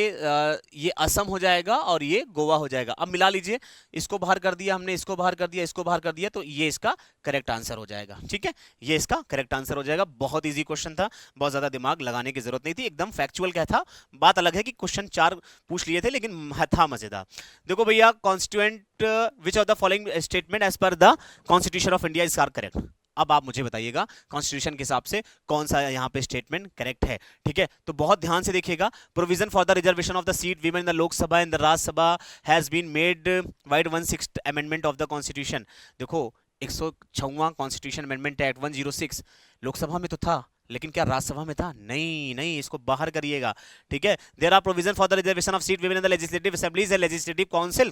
Speaker 2: ये असम हो जाएगा और ये गोवा हो जाएगा। अब मिला लीजिए, इसको बाहर कर दिया हमने, इसको बाहर कर दिया, इसको बाहर कर दिया, तो ये इसका करेक्ट आंसर हो जाएगा। ठीक है, ये इसका करेक्ट आंसर हो जाएगा। बहुत इजी क्वेश्चन था, बहुत ज्यादा दिमाग लगाने की जरूरत नहीं थी, एकदम फैक्चुअल क्या था। बात अलग है कि क्वेश्चन 4 पूछ लिए थे लेकिन था मजेदार। देखो भैया, constituent which of the following statement as per the constitution of India is are correct. अब आप मुझे बताइएगा कॉन्स्टिट्यूशन के हिसाब से कौन सा यहाँ पे स्टेटमेंट करेक्ट है। ठीक है, तो बहुत ध्यान से देखिएगा। Provision for the reservation of the seat women in the Lok Sabha and the Rajya Sabha has been made vide 16th amendment of the constitution. देखो 106वां कॉन्स्टिट्यूशन अमेंडमेंट एक्ट 106 लोकसभा में तो था, लेकिन क्या राज्यसभा में था? नहीं नहीं, इसको बाहर करिएगा। ठीक है, there are provision for the reservation of seat women in the legislative assemblies and legislative council,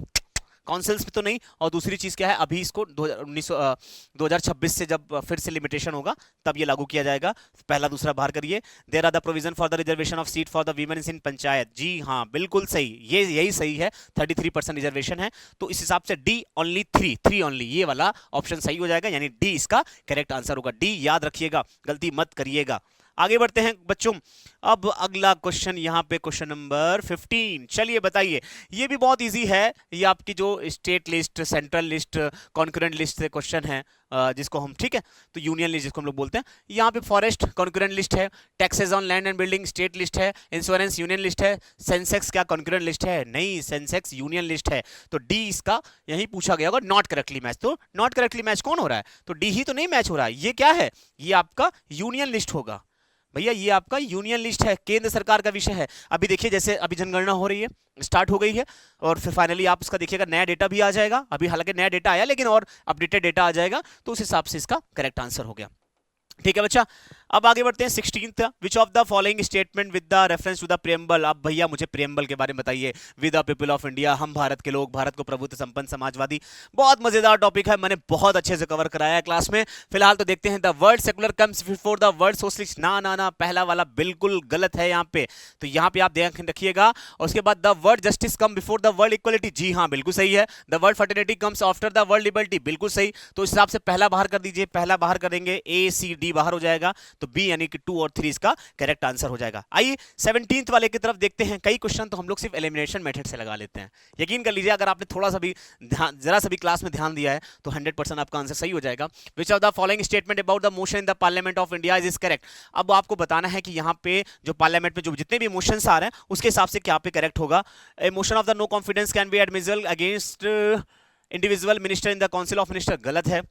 Speaker 2: councils में तो नहीं। और दूसरी चीज क्या है, अभी इसको 2026 से जब फिर से लिमिटेशन होगा तब ये लागू किया जाएगा। पहला दूसरा बाहर करिए। There are the provision for the reservation of seat for the women in panchayat. जी हाँ, बिल्कुल सही, ये यही सही है, 33% रिजर्वेशन है, तो इस हिसाब से डी ओनली 3 ओनली, ये वाला ऑप्शन सही हो जाएगा, यानी डी इसका करेक्ट आंसर होगा। डी याद रखिएगा, गलती मत करिएगा। आगे बढ़ते हैं बच्चों। अब अगला क्वेश्चन यहाँ पे क्वेश्चन नंबर 15। चलिए बताइए, ये भी बहुत इजी है। ये आपकी जो state list, central list, concurrent list से क्वेश्चन है, जिसको हम, ठीक है, तो यूनियन लिस्ट जिसको हम लोग बोलते हैं। यहाँ पे फॉरेस्ट कॉन्करेंट लिस्ट है, taxes on land and building state list है, इंश्योरेंस यूनियन लिस्ट है, सेंसेक्स क्या कॉन्करेंट लिस्ट है? नहीं, सेंसेक्स यूनियन लिस्ट है। तो डी इसका यही पूछा गया होगा, नॉट करेक्टली मैच। तो नॉट करेक्टली मैच कौन हो रहा है? तो डी ही तो नहीं मैच हो रहा है। ये क्या है? ये आपका यूनियन लिस्ट होगा भैया, ये आपका यूनियन लिस्ट है, केंद्र सरकार का विषय है। अभी देखिए, जैसे अभी जनगणना हो रही है, स्टार्ट हो गई है, और फिर फाइनली आप उसका देखिएगा, नया डेटा भी आ जाएगा। अभी हालांकि नया डेटा आया, लेकिन और अपडेटेड डेटा आ जाएगा, तो उस हिसाब से इसका करेक्ट आंसर हो गया। ठीक है बच्चा। अब आगे बढ़ते हैं 16th। Which of the following statement with the reference to the preamble. अब भैया मुझे प्रेम्बल के बारे में बताइए। With the people of India, हम भारत के लोग, भारत को प्रभुत्व संपन्न समाजवादी। बहुत मजेदार टॉपिक है, मैंने बहुत अच्छे से कवर कराया है क्लास में। फिलहाल तो देखते हैं, the word secular comes before the word socialist. ना ना ना, पहला वाला बिल्कुल गलत है यहाँ पे, तो यहाँ पे आप ध्यान रखिएगा। और उसके बाद the word justice come before the word equality. जी हाँ, बिल्कुल सही है। The word fertility comes after the word liberty. बिल्कुल सही। तो इस हिसाब से पहला बाहर कर दीजिए, पहला बाहर करेंगे, ए सी डी बाहर हो जाएगा, तो बी यानी कि 2 और 3 इसका करेक्ट आंसर हो जाएगा। आइए 17th वाले की तरफ देखते हैं। कई क्वेश्चन तो हम लोग सिर्फ एलिमिनेशन मेथड से लगा लेते हैं। यकीन कर लीजिए, अगर आपने थोड़ा सा भी जरा सा भी क्लास में ध्यान दिया है, तो 100% आपका आंसर सही हो जाएगा। विच of the following statement about the motion in the parliament of India is correct. अब आपको बताना है कि यहाँ पे जो पार्लियामेंट में जो जितने भी मोशंस आ रहे हैं, उसके हिसाब से क्या पे करेक्ट होगा। A motion of the no confidence can be admissible against individual minister in the council of minister. गलत है।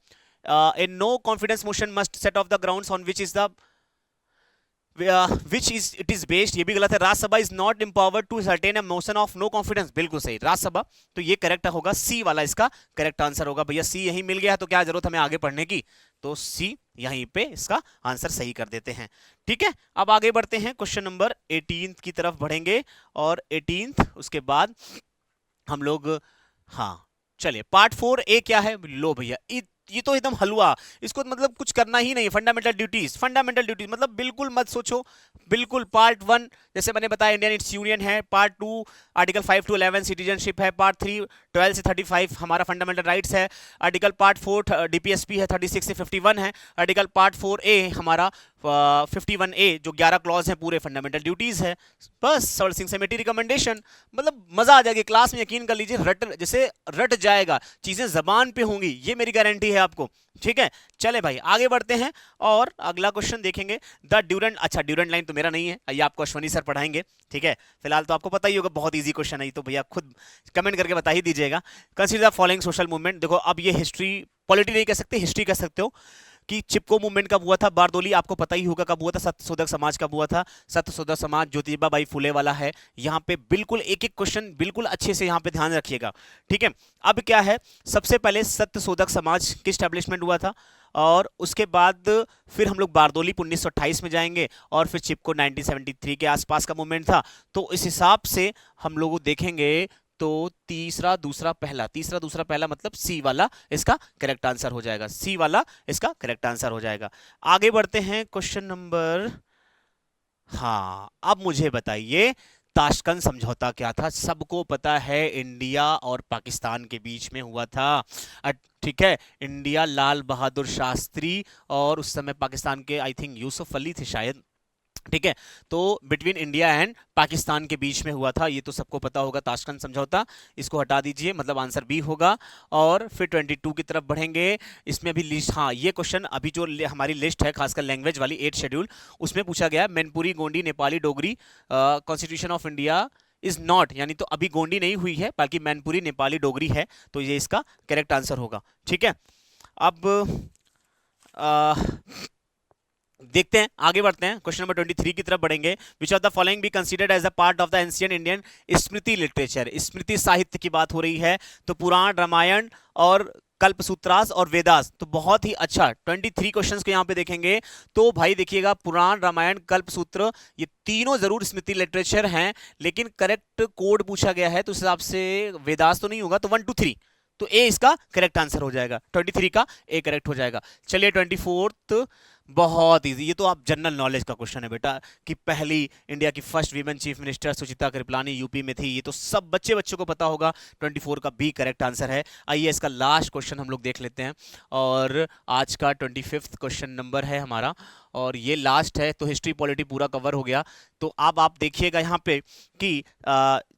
Speaker 2: A no confidence motion must set of the grounds on which is the which is it is based। ये भी गलत है। Rajya Sabha is not empowered to certain a motion of no confidence। बिल्कुल सही, राज्यसभा। तो ये करेक्ट होगा, सी वाला इसका करेक्ट आंसर होगा। भैया सी यहीं मिल गया है, तो क्या जरूरत हमें आगे पढ़ने की? तो सी यहीं पे इसका आंसर सही कर देते हैं। ठीक है, अब आगे बढ़ते हैं, क्वेश्चन नंबर 18 की तरफ बढ़ेंगे। और 18 उसके बाद हम लोग, हाँ चलिए, पार्ट 4A क्या है? लो भैया, ये तो एकदम हलवा, इसको मतलब कुछ करना ही नहीं। फंडामेंटल ड्यूटीज, फंडामेंटल ड्यूटीज मतलब बिल्कुल मत सोचो, बिल्कुल। पार्ट 1 जैसे मैंने बताया, इंडियन इट्स यूनियन है। पार्ट 2 आर्टिकल 5 to 11 सिटीजनशिप है। पार्ट 3 12 से 35 हमारा फंडामेंटल राइट्स है। आर्टिकल पार्ट 4 डीपीएसपी है, 36 से 51 है। आर्टिकल पार्ट 4A हमारा 51A जो 11 क्लॉज हैं पूरे फंडामेंटल ड्यूटीज है। बस सर सिंह समिति रिकमेंडेशन, मतलब मजा आ जाएगी क्लास में। यकीन कर लीजिए, जैसे रट जाएगा, चीजें जबान पे होंगी, ये मेरी गारंटी है आपको। ठीक है, चले भाई आगे बढ़ते हैं और अगला क्वेश्चन देखेंगे। द ड्यूरेंट, अच्छा ड्यूरेंट लाइन तो मेरा नहीं है, ये आपको अश्वनी सर पढ़ाएंगे। ठीक है, फिलहाल तो आपको पता ही होगा, बहुत इजी क्वेश्चन है, तो भैया खुद कमेंट करके बता ही दीजिएगा। Consider the following social movement. देखो, अब ये हिस्ट्री, पॉलिटी नहीं कह सकते, हिस्ट्री कह सकते हो कि चिपको मूवमेंट कब हुआ था। बारदोली आपको पता ही होगा कब हुआ था। सत्यशोधक समाज कब हुआ था? सत्यशोधक समाज ज्योतिबा बाई फुले वाला है। यहाँ पे बिल्कुल एक एक क्वेश्चन बिल्कुल अच्छे से यहाँ पे ध्यान रखिएगा। ठीक है, अब क्या है, सबसे पहले सत्यशोधक समाज की स्टैब्लिशमेंट हुआ था, और उसके बाद फिर हम लोग बारदोली 1928 में जाएंगे, और फिर चिपको 1973 के आसपास का मूवमेंट था। तो इस हिसाब से हम लोग देखेंगे तो तीसरा दूसरा पहला मतलब सी वाला इसका करेक्ट आंसर हो जाएगा। सी वाला इसका करेक्ट आंसर हो जाएगा। आगे बढ़ते हैं क्वेश्चन नंबर, हाँ अब मुझे बताइए, ताशकंद समझौता क्या था? सबको पता है, इंडिया और पाकिस्तान के बीच में हुआ था। ठीक है, इंडिया लाल बहादुर शास्त्री और उस समय पाकिस्तान के आई थिंक यूसुफ अली थे शायद। ठीक है, तो बिटवीन इंडिया एंड पाकिस्तान के बीच में हुआ था, ये तो सबको पता होगा, ताशकंद समझौता। इसको हटा दीजिए, मतलब आंसर बी होगा। और फिर 22 की तरफ बढ़ेंगे। इसमें अभी लिस्ट, हाँ ये क्वेश्चन अभी जो हमारी लिस्ट है, खासकर लैंग्वेज वाली 8 शेड्यूल, उसमें पूछा गया Mainpuri, Gondi, Nepali, Dogri, constitution of India is not, यानी तो अभी गोंडी नहीं हुई है, बल्कि मैनपुरी, नेपाली, डोगरी है, तो ये इसका करेक्ट आंसर होगा। ठीक है, अब देखते हैं, आगे बढ़ते हैं, क्वेश्चन नंबर 23 की तरफ बढ़ेंगे। Which of the following be considered as a part of the ancient Indian smriti literature. स्मृति साहित्य की बात हो रही है, तो पुराण, रामायण और कल्पसूत्रास और वेदास। तो बहुत ही अच्छा, 23 क्वेश्चंस को यहाँ पे देखेंगे तो भाई देखिएगा, पुराण, रामायण, कल्पसूत्र, ये तीनों जरूर स्मृति लिटरेचर हैं, लेकिन करेक्ट कोड पूछा गया है, तो उस हिसाब से वेदास तो नहीं होगा, तो 1 2 3, तो ए इसका करेक्ट आंसर हो जाएगा। 23 का ए करेक्ट हो जाएगा। चलिए 24th बहुत इजी, ये तो आप जनरल नॉलेज का क्वेश्चन है बेटा, कि पहली इंडिया की फर्स्ट वीमेन चीफ मिनिस्टर सुचिता कृपलानी यूपी में थी, ये तो सब बच्चों को पता होगा। 24 का बी करेक्ट आंसर है। आइए इसका लास्ट क्वेश्चन हम लोग देख लेते हैं, और आज का 25th क्वेश्चन नंबर है हमारा, और ये लास्ट है, तो हिस्ट्री पॉलिटी पूरा कवर हो गया। तो अब आप देखिएगा यहाँ पे कि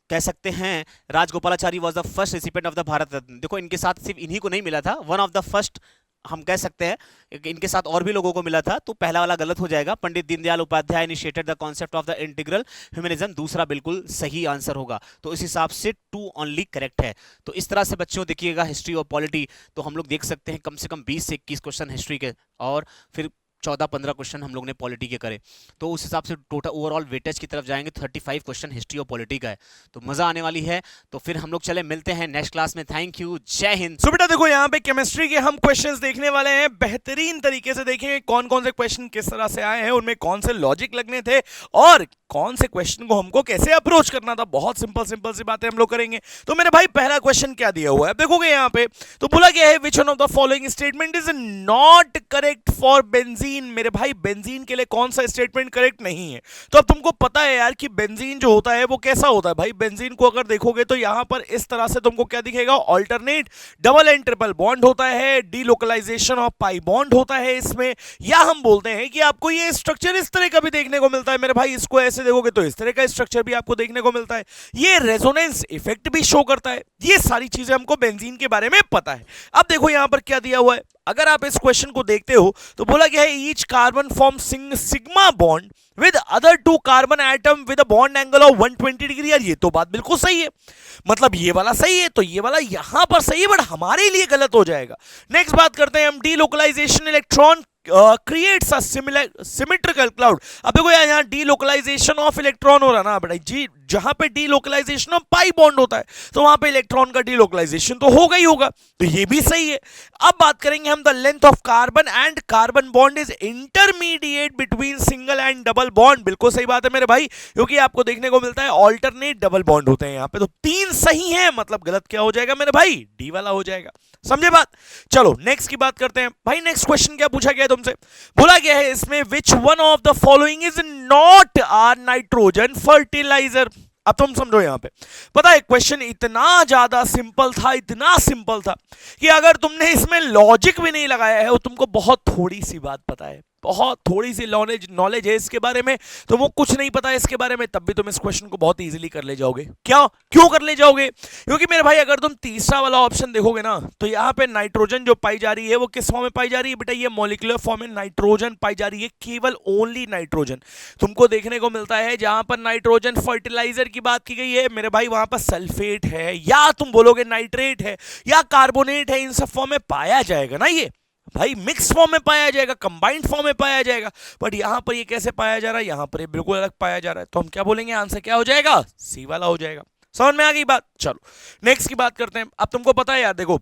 Speaker 2: कह सकते हैं Rajagopalachari was the first recipient of the Bharat Ratna. देखो इनके साथ सिर्फ इन्हीं को नहीं मिला था, वन ऑफ द फर्स्ट हम कह सकते हैं, इनके साथ और भी लोगों को मिला था, तो पहला वाला गलत हो जाएगा। Pandit Deendayal Upadhyay initiated the concept of the integral humanism, दूसरा बिल्कुल सही आंसर होगा। तो इस हिसाब से 2 ओनली करेक्ट है। तो इस तरह से बच्चों देखिएगा हिस्ट्री और पॉलिटी, तो हम लोग देख सकते हैं कम से कम 20 से 21 क्वेश्चन हिस्ट्री के, और फिर 14-15 क्वेश्चन हम लोग ने पॉलिटी के करे। तो उस हिसाब से टोटल ओवरऑल वेटेज की तरफ जाएंगे, 35 क्वेश्चन हिस्ट्री और पॉलिटी का है, तो मजा आने वाली है। तो फिर हम लोग चले मिलते हैं नेक्स्ट क्लास में। थैंक यू, जय हिंद।
Speaker 3: सो बेटा देखो यहाँ पे केमिस्ट्री के हम क्वेश्चंस देखने वाले हैं, बेहतरीन तरीके से देखेंगे कौन कौन से क्वेश्चन किस तरह से आए हैं, उनमें कौन से लॉजिक लगने थे और कौन से क्वेश्चन को हमको कैसे अप्रोच करना था। बहुत सिंपल सिंपल सी बातें हम लोग करेंगे। तो मेरे भाई पहला क्वेश्चन क्या दिया हुआ है देखोगे यहाँ पे, तो बोला गया है which one of the following statement is not correct for benzene. मेरे भाई बेंजीन के लिए कौन सा स्टेटमेंट करेक्ट नहीं है। तो अब तुमको पता है यार कि बेंजीन जो होता है वो कैसा होता है। भाई बेंजीन को अगर देखोगे तो यहां पर इस तरह से तुमको क्या दिखेगा, alternate double and triple bond होता है, डीलोकलाइजेशन ऑफ पाई बॉन्ड होता है इसमें, या हम बोलते हैं कि आपको ये स्ट्रक्चर इस तरह का भी देखने को मिलता है। मेरे भाई इसको ऐसे देखोगे तो इस तरह का स्ट्रक्चर भी आपको देखने को मिलता है, ये रेजोनेंस इफेक्ट भी शो करता है। ये सारी चीजें हमको बेंजीन के बारे में पता है। अब देखो यहां पर क्या दिया हुआ है, अगर आप इस क्वेश्चन को देखते हो तो बोला गया है each carbon form sigma bond with other 2 carbon atom with a bond angle of 120 degree. यार ये तो बात बिल्कुल सही है, मतलब ये वाला सही है तो ये वाला यहां पर सही है, बट हमारे लिए गलत हो जाएगा। नेक्स्ट बात करते हैं हम, delocalisation electron creates a symmetrical cloud. अब देखो यार यहाँ डीलोकलाइजेशन ऑफ इलेक्ट्रॉन हो रहा ना बेटा जी, जहां पे डीलोकलाइजेशन ऑफ पाई बॉन्ड होता है तो वहां पे इलेक्ट्रॉन का डीलोकलाइजेशन तो होगा ही होगा, तो ये भी सही है। अब बात करेंगे हम, the length of carbon and carbon bond is intermediate between single and double bond. बिल्कुल सही बात है मेरे भाई, क्योंकि आपको देखने को मिलता है ऑल्टरनेट डबल बॉन्ड होते हैं यहाँ पे, तो 3 सही है, मतलब गलत क्या हो जाएगा मेरे भाई, डी वाला हो जाएगा। समझे बात। चलो नेक्स्ट की बात करते हैं भाई। नेक्स्ट क्वेश्चन क्या पूछा गया तुमसे, बोला गया है इसमें which one of the following is not a nitrogen fertiliser. अब तुम समझो यहां पे, पता है क्वेश्चन इतना ज्यादा सिंपल था, इतना सिंपल था कि अगर तुमने इसमें लॉजिक भी नहीं लगाया है और तुमको बहुत थोड़ी सी बात पता है, बहुत थोड़ी सी नॉलेज है इसके बारे में, तो वो कुछ नहीं पता है इसके बारे में, तब भी तुम इस क्वेश्चन को बहुत इजीली कर ले जाओगे। क्या क्यों कर ले जाओगे, क्योंकि मेरे भाई अगर तुम तीसरा वाला ऑप्शन देखोगे ना, तो यहाँ पे नाइट्रोजन जो पाई जा रही है वो किस फॉर्म में पाई जा रही है बेटा, ये मॉलिक्यूलर फॉर्म में नाइट्रोजन पाई जा रही है, केवल ओनली नाइट्रोजन तुमको देखने को मिलता है। जहां पर नाइट्रोजन फर्टिलाइजर की बात की गई है मेरे भाई, वहां पर सल्फेट है, या तुम बोलोगे नाइट्रेट है, या कार्बोनेट है, इन सब फॉर्म में पाया जाएगा ना, ये भाई मिक्स फॉर्म में पाया जाएगा, कंबाइंड फॉर्म में पाया जाएगा। बट यहां पर ये कैसे पाया जा रहा है, यहां पर ये बिल्कुल अलग पाया जा रहा है, तो हम क्या बोलेंगे, आंसर क्या हो जाएगा, सी वाला हो जाएगा। समझ में आ गई बात। चलो नेक्स्ट की बात करते हैं। अब तुमको पता है यार, देखो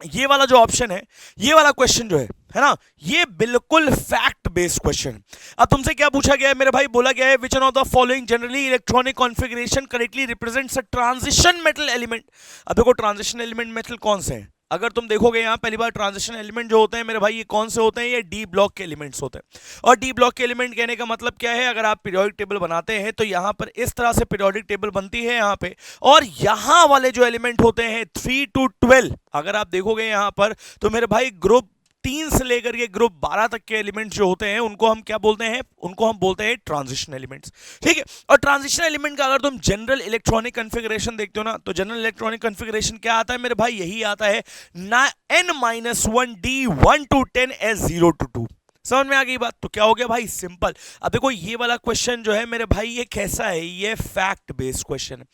Speaker 3: ये वाला जो ऑप्शन है, ये वाला क्वेश्चन जो है ना, ये बिल्कुल फैक्ट बेस्ड क्वेश्चन। अब तुमसे क्या पूछा गया है मेरे भाई, बोला गया है which one of the following generally electronic configuration correctly represents a transition metal element. अब देखो ट्रांजिशन एलिमेंट मेटल कौन से हैं, अगर तुम देखोगे यहाँ पहली बार ट्रांजिशन एलिमेंट जो होते हैं मेरे भाई, ये कौन से होते हैं, ये डी ब्लॉक के एलिमेंट्स होते हैं। और डी ब्लॉक के एलिमेंट कहने का मतलब क्या है, अगर आप पीरियोडिक टेबल बनाते हैं तो यहाँ पर इस तरह से पीरियोडिक टेबल बनती है यहाँ पे, और यहाँ वाले जो एलिमेंट होते हैं 3 to 12, अगर आप देखोगे यहाँ पर तो मेरे भाई ग्रुप 3 से लेकर के ग्रुप 12 तक के एलिमेंट्स जो होते हैं उनको हम क्या बोलते हैं, उनको हम बोलते हैं ट्रांजिशन एलिमेंट्स। ठीक है, और ट्रांजिशन एलिमेंट का अगर तुम जनरल इलेक्ट्रॉनिक कॉन्फ़िगरेशन देखते हो ना, तो जनरल इलेक्ट्रॉनिक कॉन्फ़िगरेशन क्या आता है मेरे भाई, यही आता है ना, n-1d 1 to 10 s 0 to 2। समझ में आ गई बात। तो क्या हो गया भाई, सिंपल। अब देखो ये वाला क्वेश्चन जो है मेरे भाई, ये कैसा है, ये फैक्ट बेस्ड क्वेश्चन है।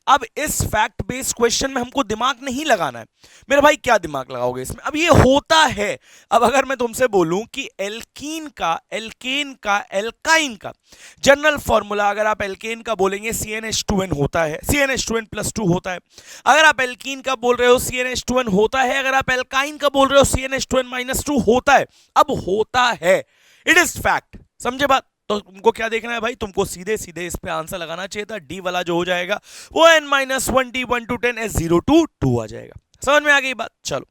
Speaker 3: अब इस फैक्ट बेस्ड क्वेश्चन में हमको दिमाग नहीं लगाना है मेरे भाई। क्या दिमाग लगाओगे इसमें, अब ये होता है। अब अगर मैं तुमसे बोलूं कि एल्कीन का, एल्केन का, एल्काइन का जनरल फॉर्मूला, अगर आप एल्केन का बोलेंगे CnH2n होता है, CnH2n+2 होता है। अगर आप एल्कीन का बोल रहे हो CnH2n होता है, अगर आप एल्काइन का बोल रहे हो CnH2n-2 होता है। अब होता है, इट इज फैक्ट। समझे बात। तो तुमको क्या देखना है भाई, तुमको सीधे सीधे इस पे आंसर लगाना चाहिए था, डी वाला जो हो जाएगा वो n-1d 1 to 10 s 0 to 2 आ जाएगा। समझ में आ गई बात। चलो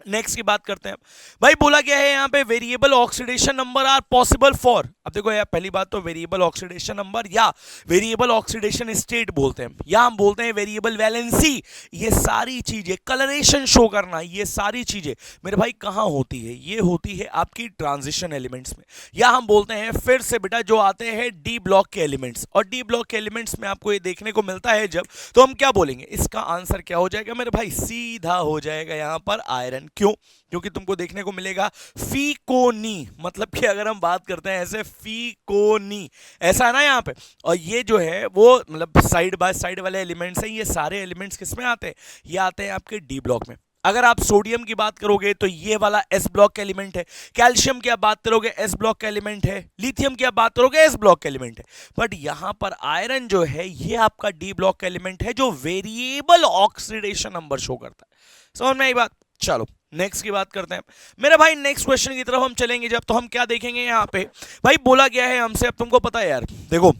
Speaker 3: नेक्स्ट की बात करते हैं भाई, बोला गया है यहाँ पे variable oxidation number are possible for. अब देखो यार, पहली बात तो वेरिएबल ऑक्सीडेशन नंबर या वेरिएबल ऑक्सीडेशन स्टेट बोलते हैं, या हम बोलते हैं वेरिएबल वैलेंसी। ये सारी चीजें, कलरेशन शो करना, ये सारी चीजें मेरे भाई कहाँ होती है? ये होती है आपकी ट्रांजिशन एलिमेंट्स में, या हम बोलते हैं फिर से बेटा जो आते हैं डी ब्लॉक के एलिमेंट्स। और डी ब्लॉक के एलिमेंट्स में आपको ये देखने को मिलता है जब, तो हम क्या बोलेंगे? इसका आंसर क्या हो जाएगा मेरे भाई? सीधा हो जाएगा यहाँ पर आयरन। क्यों? क्योंकि तुमको देखने को मिलेगा फीकोनी, मतलब कि अगर हम बात करते हैं ऐसे फीकोनी, ऐसा है ना यहाँ पे। और ये जो है वो मतलब साइड बाय साइड वाले एलिमेंट्स हैं, ये सारे एलिमेंट्स किस में आते हैं? ये आते हैं आपके डी ब्लॉक में। अगर आप सोडियम की बात करोगे तो ये वाला एस ब्लॉक का एलिमेंट है, कैल्शियम की आप बात करोगे एस ब्लॉक का एलिमेंट है, लिथियम की आप बात करोगे एस ब्लॉक का एलिमेंट है। बट यहां पर आयरन जो है ये आपका डी ब्लॉक का एलिमेंट है जो वेरिएबल ऑक्सीडेशन नंबर शो करता है। समझ में आई बात? चलो नेक्स्ट की बात करते हैं मेरे भाई। नेक्स्ट क्वेश्चन की तरफ हम चलेंगे जब, तो हम क्या देखेंगे यहाँ पे भाई, बोला गया है हमसे, अब तुमको पता है यार, देखो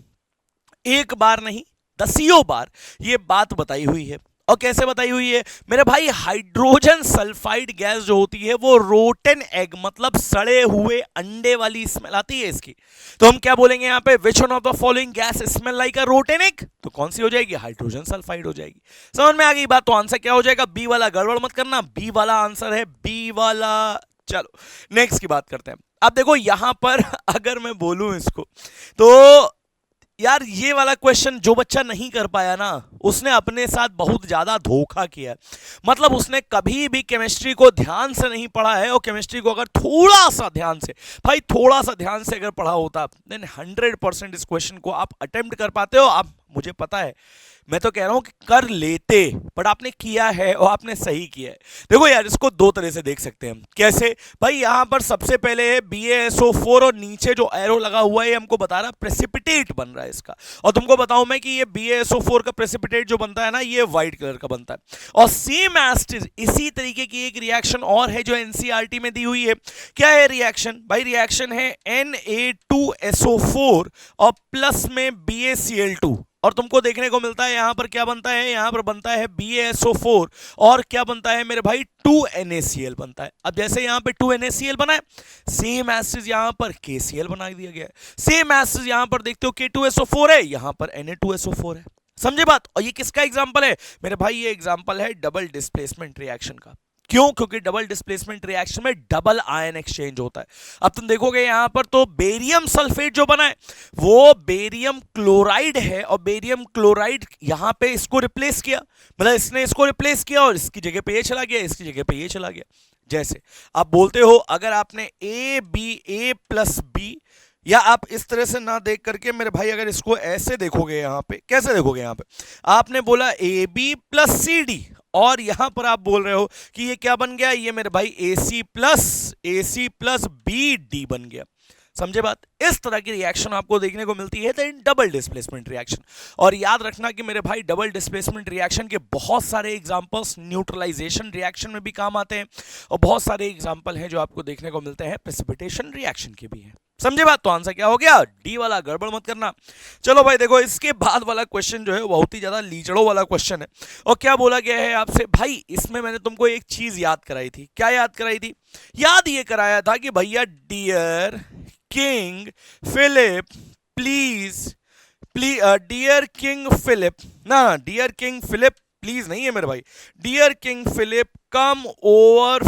Speaker 3: एक बार नहीं दसियों बार ये बात बताई हुई है। और कैसे बताई हुई है मेरे भाई? हाइड्रोजन सल्फाइड गैस जो होती है वो रोटन एग, मतलब सड़े हुए अंडे वाली स्मेल आती है इसकी। तो हम क्या बोलेंगे यहाँ पे? विच one of the following gas smell like a rotten egg? तो कौन सी हो जाएगी? हाइड्रोजन सल्फाइड हो जाएगी। समझ में आ गई बात? तो आंसर क्या हो जाएगा? बी वाला। गड़बड़ मत करना, बी वाला आंसर है, बी वाला। चलो नेक्स्ट की बात करते हैं। अब देखो यहां पर अगर मैं बोलूं इसको, तो यार ये वाला क्वेश्चन जो बच्चा नहीं कर पाया ना, उसने अपने साथ बहुत ज्यादा धोखा किया। मतलब उसने कभी भी केमिस्ट्री को ध्यान से नहीं पढ़ा है, और केमिस्ट्री को अगर थोड़ा सा ध्यान से, भाई थोड़ा सा ध्यान से अगर पढ़ा होता, देन 100% इस क्वेश्चन को आप अटेम्प्ट कर पाते हो। आप, मुझे पता है, मैं तो कह रहा हूं कि कर लेते, बट आपने किया है और आपने सही किया है। देखो यार, इसको दो तरह से देख सकते हैं। कैसे भाई? यहां पर सबसे पहले है BaSO4, और नीचे जो एरो लगा हुआ है हमको बता रहा है प्रेसिपिटेट बन रहा है इसका। और तुमको बताऊं मैं कि ये BaSO4 का प्रेसिपिटेट जो बनता है ना, ये व्हाइट कलर का बनता है। और सेम एज इसी तरीके की एक रिएक्शन और है जो NCERT में दी हुई है। क्या है रिएक्शन भाई? रिएक्शन है Na2SO4 और प्लस में BaCl2। और तुमको देखने को मिलता है यहां पर क्या बनता है? यहां पर बनता है BaSO4 और क्या बनता है मेरे भाई? 2NaCl बनता है। अब जैसे यहां पे 2NaCl बना है, सेम एसिड यहां पर KCl बना दिया गया है। सेम एसिड यहां पर देखते हो K2SO4 है, यहां पर Na2SO4 है। समझे बात? और ये किसका एग्जांपल है मेरे भाई? ये एग्जांपल है डबल डिस्प्लेसमेंट रिएक्शन का। क्यों? क्योंकि डबल डिस्प्लेसमेंट रिएक्शन में डबल आयन एक्सचेंज होता है। अब तुम देखोगे यहां पर तो बेरियम सल्फेट जो बना है वो बेरियम क्लोराइड है, और बेरियम क्लोराइड यहां पे इसको रिप्लेस किया, मतलब इसने इसको रिप्लेस किया और इसकी जगह पे ये चला गया, इसकी जगह पे ये चला गया। जैसे आप बोलते हो, अगर आपने A प्लस बी, या आप इस तरह से ना देख करके मेरे भाई अगर इसको ऐसे देखोगे, यहां पे कैसे देखोगे? यहां पे आपने बोला AB प्लस CD, और यहां पर आप बोल रहे हो कि ये क्या बन गया? ये मेरे भाई AC प्लस BD बन गया। समझे बात? इस तरह की रिएक्शन आपको देखने को मिलती है डबल डिस्प्लेसमेंट रिएक्शन। और याद रखना कि मेरे भाई डबल डिस्प्लेसमेंट रिएक्शन के बहुत सारे एग्जांपल्स न्यूट्रलाइजेशन रिएक्शन में भी काम आते हैं, और बहुत सारे एग्जांपल हैं जो आपको देखने को मिलते हैं प्रेसिपिटेशन रिएक्शन के भी हैं। समझे बात? तो आंसर क्या हो गया? डी वाला। गड़बड़ मत करना। चलो भाई देखो, इसके बाद वाला क्वेश्चन जो है बहुत ही ज्यादा लीचड़ों वाला क्वेश्चन है। और क्या बोला गया है आपसे भाई? इसमें मैंने तुमको एक चीज याद कराई थी। क्या याद कराई थी? याद ये कराया था कि भैया dear King Philip please, dear King Philip, ना डियर किंग फिलिप प्लीज नहीं है मेरे भाई, dear King Philip come over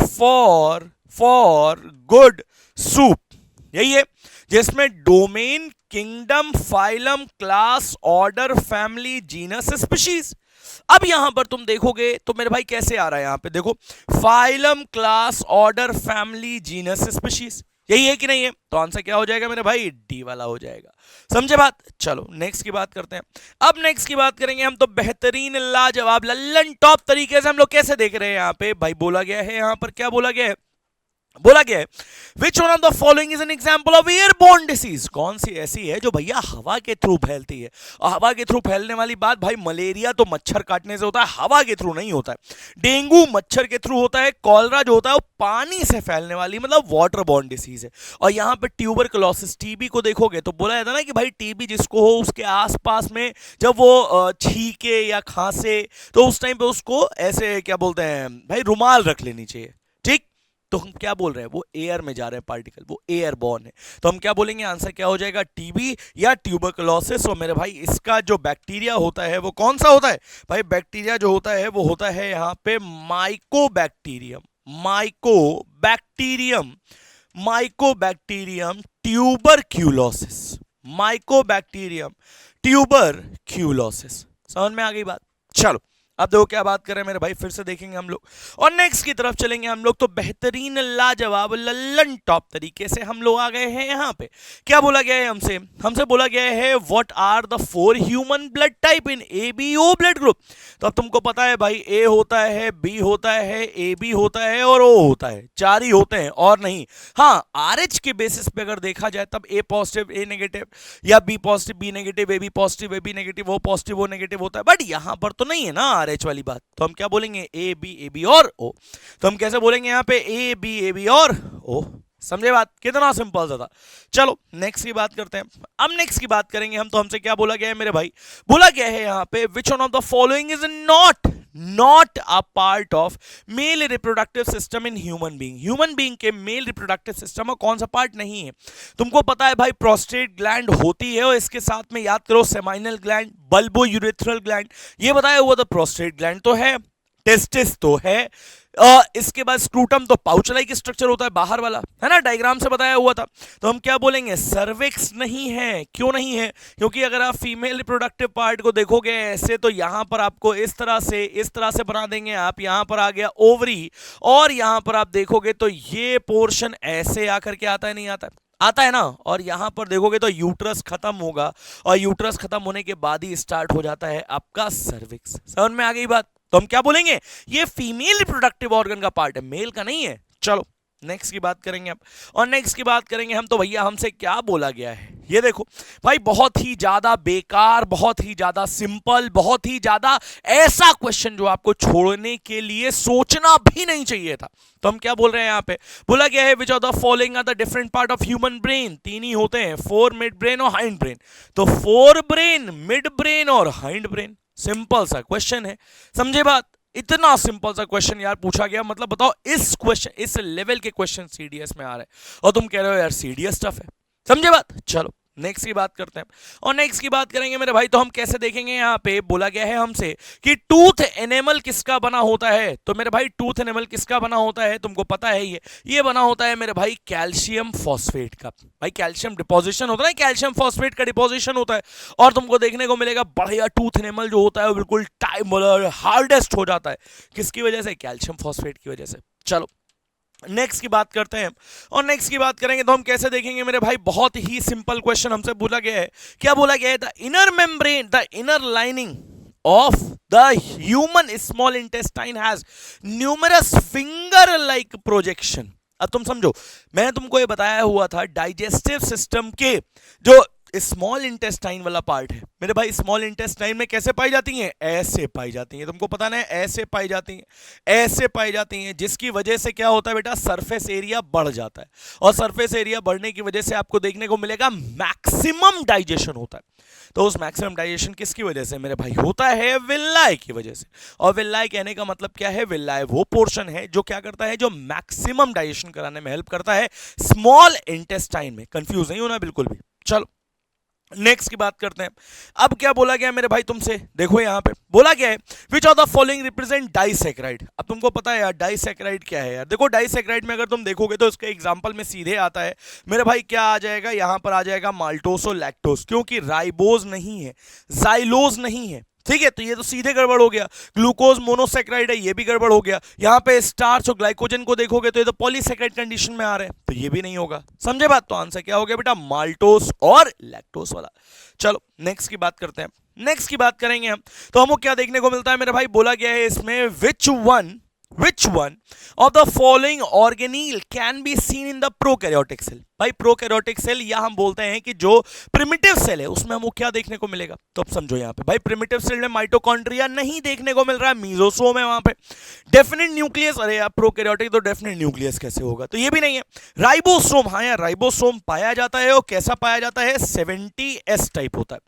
Speaker 3: for good soup. यही है, जिसमें domain, kingdom, phylum, class, order, family, genus, species. अब यहां पर तुम देखोगे तो मेरे भाई कैसे आ रहा है? यहां पे देखो, phylum, class, order, family, genus, species. यही है कि नहीं है? तो आंसर क्या हो जाएगा मेरे भाई? डी वाला हो जाएगा। समझे बात? चलो नेक्स्ट की बात करते हैं। अब नेक्स्ट की बात करेंगे हम तो बेहतरीन, लाजवाब, लल्लन टॉप तरीके से हम लोग कैसे देख रहे हैं यहां पे भाई? बोला गया है यहां पर, क्या बोला गया है? बोला गया है which one of the following is an example of airborne disease. कौन सी ऐसी है जो भैया हवा के थ्रू फैलती है? और हवा के थ्रू फैलने वाली बात भाई, मलेरिया तो मच्छर काटने से होता है, हवा के थ्रू नहीं होता है। डेंगू मच्छर के थ्रू होता है। कॉलरा जो होता है वो पानी से फैलने वाली, मतलब वाटर बॉर्न डिसीज है। और यहाँ पे ट्यूबरकुलोसिस, टीबी को देखोगे तो बोला जाता है ना कि भाई टीबी जिसको हो उसके आसपास में जब वो छींके या खांसे तो उस टाइम पे उसको ऐसे क्या बोलते हैं भाई, रुमाल रख लेनी चाहिए। ठीक, तो हम क्या बोल रहे हैं, वो एयर में जा रहे हैं पार्टिकल, वो एयर बॉर्न है। तो हम क्या बोलेंगे, आंसर क्या हो जाएगा, टीबी या ट्यूबरकुलोसिस। और मेरे भाई इसका जो बैक्टीरिया होता है वो कौन सा होता है भाई, बैक्टीरिया जो होता है वो होता है यहाँ पे Mycobacterium, Mycobacterium, Mycobacterium tuberculosis, Mycobacterium tuberculosis. समझ में आ गई बात। चलो अब देखो क्या बात कर रहे हैं मेरे भाई, फिर से देखेंगे हम लोग और नेक्स्ट की तरफ चलेंगे हम लोग। तो बेहतरीन लाजवाब लल्लन टॉप तरीके से हम लोग आ गए हैं यहाँ पे। क्या बोला गया है हमसे बोला गया है what are the 4 human blood type in ABO blood group. तो अब तुमको पता है भाई, ए होता है, बी होता है, AB होता है और O होता है, 4 ही होते हैं और नहीं। हाँ, RH के बेसिस पे अगर देखा जाए तब A पॉजिटिव A नेगेटिव या B positive B negative, AB positive AB negative, O positive O negative होता है, बट यहां पर तो नहीं है ना RH वाली बात। तो हम क्या बोलेंगे, AB और O। तो हम कैसे बोलेंगे यहाँ पे, AB और O। समझे बात, कितना सिंपल सा था। चलो नेक्स्ट की बात करते हैं। अब नेक्स्ट की बात करेंगे हम, तो हमसे क्या बोला गया है मेरे भाई, बोला गया है यहाँ पे विच one of the following is not a part of male reproductive system in human being. Human being के मेल रिप्रोडक्टिव सिस्टम में कौन सा पार्ट नहीं है। तुमको पता है भाई, प्रोस्टेट ग्लैंड होती है और इसके साथ में याद करो seminal gland, bulbo urethral gland, ये बताया हुआ था। प्रोस्टेट ग्लैंड तो है, टेस्टिस तो है, इसके बाद स्क्रूटम तो पाउच लाइक स्ट्रक्चर होता है बाहर वाला, है ना, डायग्राम से बताया हुआ था। तो हम क्या बोलेंगे, सर्विक्स नहीं है। क्यों नहीं है, क्योंकि अगर आप फीमेल रिप्रोडक्टिव पार्ट को देखोगे ऐसे, तो यहां पर आपको इस तरह से बना देंगे आप। यहां पर आ गया ओवरी और यहां पर आप देखोगे तो ये पोर्शन ऐसे आकर के आता है, नहीं आता है, आता है ना। और यहां पर देखोगे तो यूट्रस खत्म होगा और यूट्रस खत्म होने के बाद ही स्टार्ट हो जाता है आपका सर्विक्स। समझ में आ गई बात। तो हम क्या बोलेंगे, ये फीमेल रिप्रोडक्टिव ऑर्गन का पार्ट है, मेल का नहीं है। चलो नेक्स्ट की बात करेंगे अब, और नेक्स्ट की बात करेंगे हम, तो भैया हमसे क्या बोला गया है, ये देखो भाई, बहुत ही ज्यादा बेकार, बहुत ही ज्यादा सिंपल, बहुत ही ज्यादा ऐसा क्वेश्चन जो आपको छोड़ने के लिए सोचना भी नहीं चाहिए था। तो हम क्या बोल रहे हैं यहाँ पे, बोला गया है which of the following are the different part of human brain. 3 ही होते हैं, 4 मिड ब्रेन और हाइंड ब्रेन। तो 4 ब्रेन, मिड ब्रेन और हाइंड ब्रेन। सिंपल सा क्वेश्चन है, समझे बात। इतना सिंपल सा क्वेश्चन यार पूछा गया, मतलब बताओ इस क्वेश्चन, इस लेवल के क्वेश्चन सीडीएस में आ रहे हैं और तुम कह रहे हो यार सीडीएस टफ है। समझे बात। चलो नेक्स्ट की बात करते हैं, और नेक्स्ट की बात करेंगे मेरे भाई। तो हम कैसे देखेंगे, यहाँ पे बोला गया है हमसे कि टूथ एनिमल किसका बना होता है। तो मेरे भाई टूथ एनिमल किसका बना होता है, तुमको पता है ये बना होता है मेरे भाई कैल्शियम फॉस्फेट का। भाई कैल्शियम डिपोजिशन होता है, कैल्शियम फॉस्फेट का डिपोजिशन होता है, और तुमको देखने को मिलेगा बढ़िया टूथ एनिमल जो होता है वो बिल्कुल हार्डेस्ट हो जाता है। किसकी वजह से, कैल्शियम फॉस्फेट की वजह से। चलो नेक्स्ट की बात करते हैं, और नेक्स्ट की बात करेंगे तो हम कैसे देखेंगे मेरे भाई, बहुत ही सिंपल क्वेश्चन हमसे बोला गया है। क्या बोला गया है, the inner membrane, the inner lining of the human small intestine has numerous finger like projection। अब तुम समझो, मैं तुमको ये बताया हुआ था डाइजेस्टिव सिस्टम के जो स्मॉल इंटेस्टाइन वाला पार्ट है मेरे भाई, स्मॉल इंटेस्टाइन में कैसे पाई जाती हैं, ऐसे पाई जाती हैं। तुमको पता ना, ऐसे पाई जाती हैं, ऐसे पाई जाती हैं, जिसकी वजह से क्या होता है बेटा, सरफेस एरिया बढ़ जाता है, और सरफेस एरिया बढ़ने की वजह से आपको देखने को मिलेगा मैक्सिमम डाइजेशन होता है। तो उस मैक्सिमम डाइजेशन किसकी वजह से मेरे भाई होता है, विल्लाई की वजह से। और विल्लाई कहने का मतलब क्या है, विल्लाई वो पोर्शन है जो क्या करता है, जो मैक्सिमम डाइजेशन कराने में हेल्प करता है स्मॉल इंटेस्टाइन में। कंफ्यूज नहीं होना बिल्कुल भी। चलो नेक्स्ट की बात करते हैं। अब क्या बोला गया मेरे भाई तुमसे, देखो यहां पे बोला गया है which of the following represent disaccharide. अब तुमको पता है यार डाइसैकेराइड क्या है यार। देखो डाइसैकेराइड में अगर तुम देखोगे तो इसके एग्जांपल में सीधे आता है मेरे भाई, क्या आ जाएगा, यहां पर आ जाएगा माल्टोस और लैक्टोस, क्योंकि राइबोज नहीं है, जाइलोज नहीं है, ठीक है। तो ये तो सीधे गड़बड़ हो गया। ग्लूकोज मोनोसैकेराइड है, ये भी गड़बड़ हो गया। यहां पे स्टार्च और ग्लाइकोजन को देखोगे तो ये तो पॉलीसैकेराइड कंडीशन में आ रहे हैं, तो ये भी नहीं होगा। समझे बात। तो आंसर क्या हो गया बेटा, माल्टोस और लैक्टोस वाला। चलो नेक्स्ट की बात करते हैं। नेक्स्ट की बात करेंगे हम, तो हमको क्या देखने को मिलता है मेरे भाई, बोला गया है इसमें which one of the following organelle can be seen in the prokaryotic cell. भाई प्रोकैरियोटिक सेल, या हम बोलते हैं कि जो प्रिमिटिव सेल है उसमें हमको क्या देखने को मिलेगा, तो अब समझो यहाँ पे भाई प्रिमिटिव सेल में माइटोकॉन्ड्रिया नहीं देखने को मिल रहा है, मीजोसोम है वहां पे। डेफिनेट न्यूक्लियस, अरे यार प्रोकैरियोटिक तो डेफिनेट न्यूक्लियस कैसे होगा, तो ये भी नहीं है। राइबोसोम, हाँ यार राइबोसोम पाया जाता है, और कैसा पाया जाता है, 70S टाइप होता है,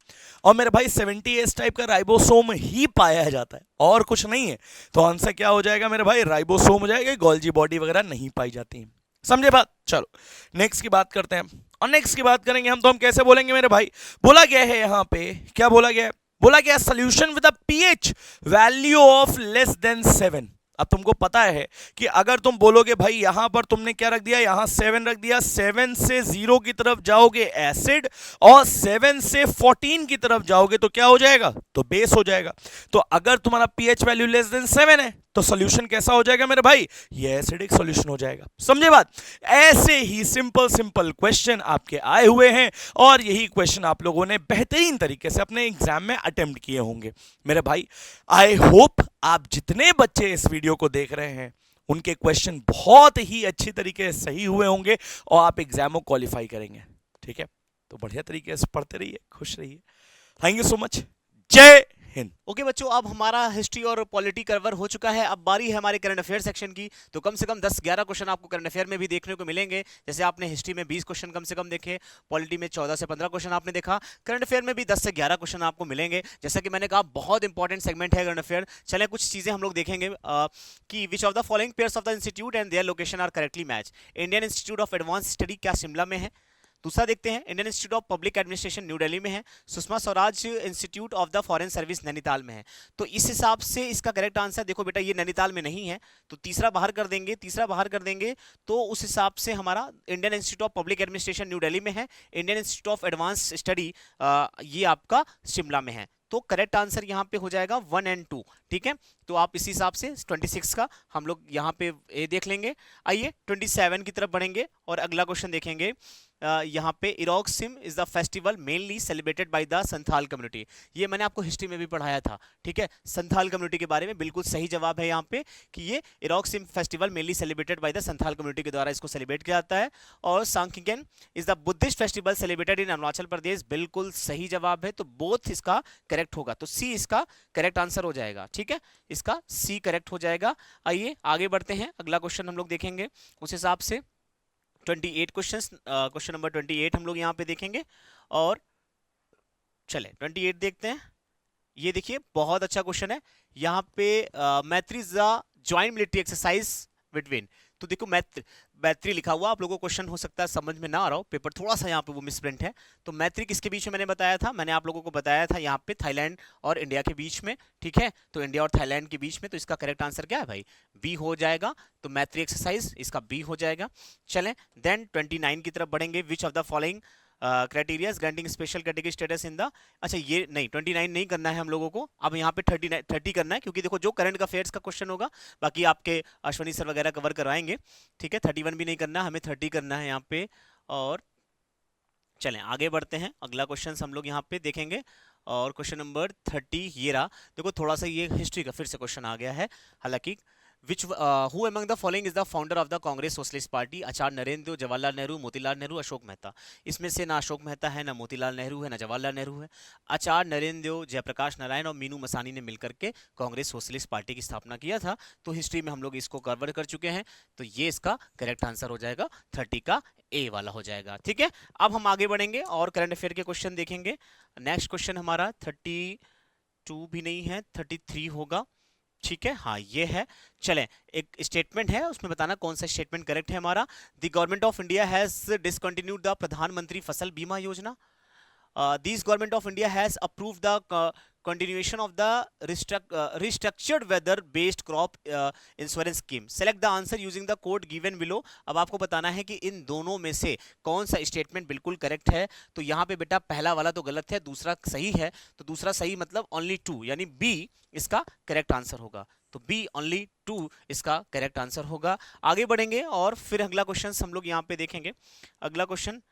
Speaker 3: और मेरे भाई 70S टाइप का राइबोसोम ही पाया जाता है और कुछ नहीं है। तो आंसर क्या हो जाएगा मेरे भाई, राइबोसोम हो जाएगा, गोल्जी बॉडी वगैरह नहीं पाई जाती है। समझे बात? चलो नेक्स्ट की बात करते हैं, और नेक्स्ट की बात करेंगे हम, तो हम कैसे बोलेंगे मेरे भाई, बोला गया है यहां पे, क्या बोला गया है, बोला गया solution with a pH value of less than 7। अब तुमको पता है कि अगर तुम बोलोगे भाई यहां पर तुमने क्या रख दिया, यहां 7 रख दिया, 7 से 0 की तरफ जाओगे एसिड, और 7 से 14 की तरफ जाओगे तो क्या हो जाएगा, तो बेस हो जाएगा। तो अगर तुम्हारा पीएच वैल्यू लेस देन 7 है तो सॉल्यूशन कैसा हो जाएगा मेरे भाई, ये एसिडिक सॉल्यूशन हो जाएगा। समझे बात? ऐसे ही सिंपल सिंपल क्वेश्चन आपके आए हुए हैं, और यही क्वेश्चन आप लोगों ने बेहतरीन तरीके से अपने एग्जाम में अटेम्प्ट किए होंगे मेरे भाई। आई होप आप जितने बच्चे इस वीडियो को देख रहे हैं उनके क्वेश्चन बहुत ही अच्छी तरीके से सही हुए होंगे, और आप एग्जाम को क्वालिफाई करेंगे। ठीक है, तो बढ़िया तरीके से पढ़ते रहिए, खुश रहिए। थैंक यू सो मच, जय हिंद।
Speaker 2: ओके बच्चों, अब हमारा हिस्ट्री और पॉलिटी कवर हो चुका है, अब बारी है हमारे करंट अफेयर सेक्शन की। तो कम से कम 10-11 क्वेश्चन आपको करंट अफेयर में भी देखने को मिलेंगे। जैसे आपने हिस्ट्री में 20 क्वेश्चन कम से कम देखे, पॉलिटी में 14 से 15 क्वेश्चन आपने देखा, करंट अफेयर में भी 10 से 11 क्वेश्चन आपको मिलेंगे। जैसा कि मैंने कहा बहुत इंपॉर्टेंट सेगमेंट है करंट अफेयर। चले कुछ चीजें हम लोग देखेंगे कि which of the following pairs of the institute and their location are correctly match. Indian Institute of Advance Study क्या शिमला में है? दूसरा देखते हैं, Indian Institute of Public Administration New Delhi में है, Sushma Swaraj Institute of the Foreign Service Nainital में है। तो इस हिसाब से इसका करेक्ट आंसर, देखो बेटा ये नैनीताल में नहीं है तो तीसरा बाहर कर देंगे, तीसरा बाहर कर देंगे, तो उस हिसाब से हमारा Indian Institute of Public Administration New Delhi में है, Indian Institute of Advance study ये आपका शिमला में है। तो करेक्ट आंसर यहाँ पे हो जाएगा 1 और 2। ठीक है, तो आप इसी हिसाब से 26 का हम लोग यहाँ पे ए देख लेंगे। आइए 27 की तरफ बढ़ेंगे और अगला क्वेश्चन देखेंगे। यहाँ पे Erok Sim is the festival mainly celebrated by the Santhal community. ये मैंने आपको हिस्ट्री में भी पढ़ाया था। ठीक है, संथाल कम्युनिटी के बारे में बिल्कुल सही जवाब है यहाँ पे कि ये Erok Sim festival mainly celebrated by the Santhal community के द्वारा इसको सेलिब्रेट किया जाता है। और Sangken is the Buddhist festival celebrated in Arunachal Pradesh, बिल्कुल सही जवाब है, तो बोथ इसका करेक्ट होगा, तो सी इसका करेक्ट आंसर हो जाएगा। ठीक है, इसका सी करेक्ट हो जाएगा। आइए आगे बढ़ते हैं, अगला क्वेश्चन हम लोग देखेंगे उस हिसाब से 28 क्वेश्चंस, क्वेश्चन नंबर 28 हम लोग यहाँ पे देखेंगे। और चले 28 देखते हैं। ये देखिए बहुत अच्छा क्वेश्चन है यहाँ पे, मैत्री is the joint military exercise between. तो देखो मैत्री लिखा हुआ, आप लोगों को क्वेश्चन हो सकता है समझ में ना आ रहा हो, पेपर थोड़ा सा यहाँ पे वो मिसप्रिंट है। तो मैत्री किसके बीच में मैंने बताया था, मैंने आप लोगों को बताया था यहाँ पे थाईलैंड और इंडिया के बीच में। ठीक है, तो इंडिया और थाईलैंड के बीच में, तो इसका करेक्ट आंसर क्या है भाई, बी हो जाएगा। तो मैत्री एक्सरसाइज इसका बी हो जाएगा। चलें देन 29 की तरफ बढ़ेंगे। Which of the following criteria granting special category status in the, अच्छा ये नहीं 29 नहीं करना है हम लोगों को, अब यहाँ पे 30 करना है, क्योंकि देखो जो करंट अफेयर्स का क्वेश्चन होगा बाकी आपके अश्वनी सर वगैरह कवर करवाएंगे। ठीक है, 31 भी नहीं करना, हमें 30 करना है यहाँ पे। और चलें आगे बढ़ते हैं, अगला क्वेश्चन हम लोग यहाँ पे देखेंगे। और क्वेश्चन नंबर 30 ये रहा। देखो थोड़ा सा ये हिस्ट्री का फिर से क्वेश्चन आ गया है, हालांकि Which who among the following is the founder of the Congress Socialist Party? आचार्य नरेंद्र, जवाहरलाल नेहरू, मोतीलाल नेहरू, अशोक मेहता। इसमें से ना अशोक मेहता है, ना मोतीलाल नेहरू है, ना जवाहरलाल नेहरू है। आचार्य नरेंद्र, जयप्रकाश नारायण और मीनू मसानी ने मिलकर के कांग्रेस सोशलिस्ट पार्टी की स्थापना किया था। तो हिस्ट्री में हम लोग इसको कवर कर चुके हैं, तो ये इसका करेक्ट आंसर हो जाएगा, 30 का ए वाला हो जाएगा। ठीक है, अब हम आगे बढ़ेंगे और करंट अफेयर के क्वेश्चन देखेंगे। नेक्स्ट क्वेश्चन हमारा 32 भी नहीं है, 33 होगा। ठीक है, हाँ ये है। चलें, एक स्टेटमेंट है उसमें बताना कौन सा स्टेटमेंट करेक्ट है हमारा। The government of India has discontinued the प्रधानमंत्री फसल बीमा योजना। This government of India has approved the continuation of the restructured weather based crop insurance scheme. Select the answer using the code given below. अब आपको बताना है कि इन दोनों में से कौन सा स्टेटमेंट बिल्कुल करेक्ट है। तो यहाँ पे बेटा पहला वाला तो गलत है, दूसरा सही है, तो दूसरा सही मतलब only 2 यानी बी इसका करेक्ट आंसर होगा। तो बी only 2 इसका करेक्ट आंसर होगा। आगे बढ़ेंगे और फिर अगला क्वेश्चन हम लोग यहाँ पे देखेंगे। अगला क्वेश्चन,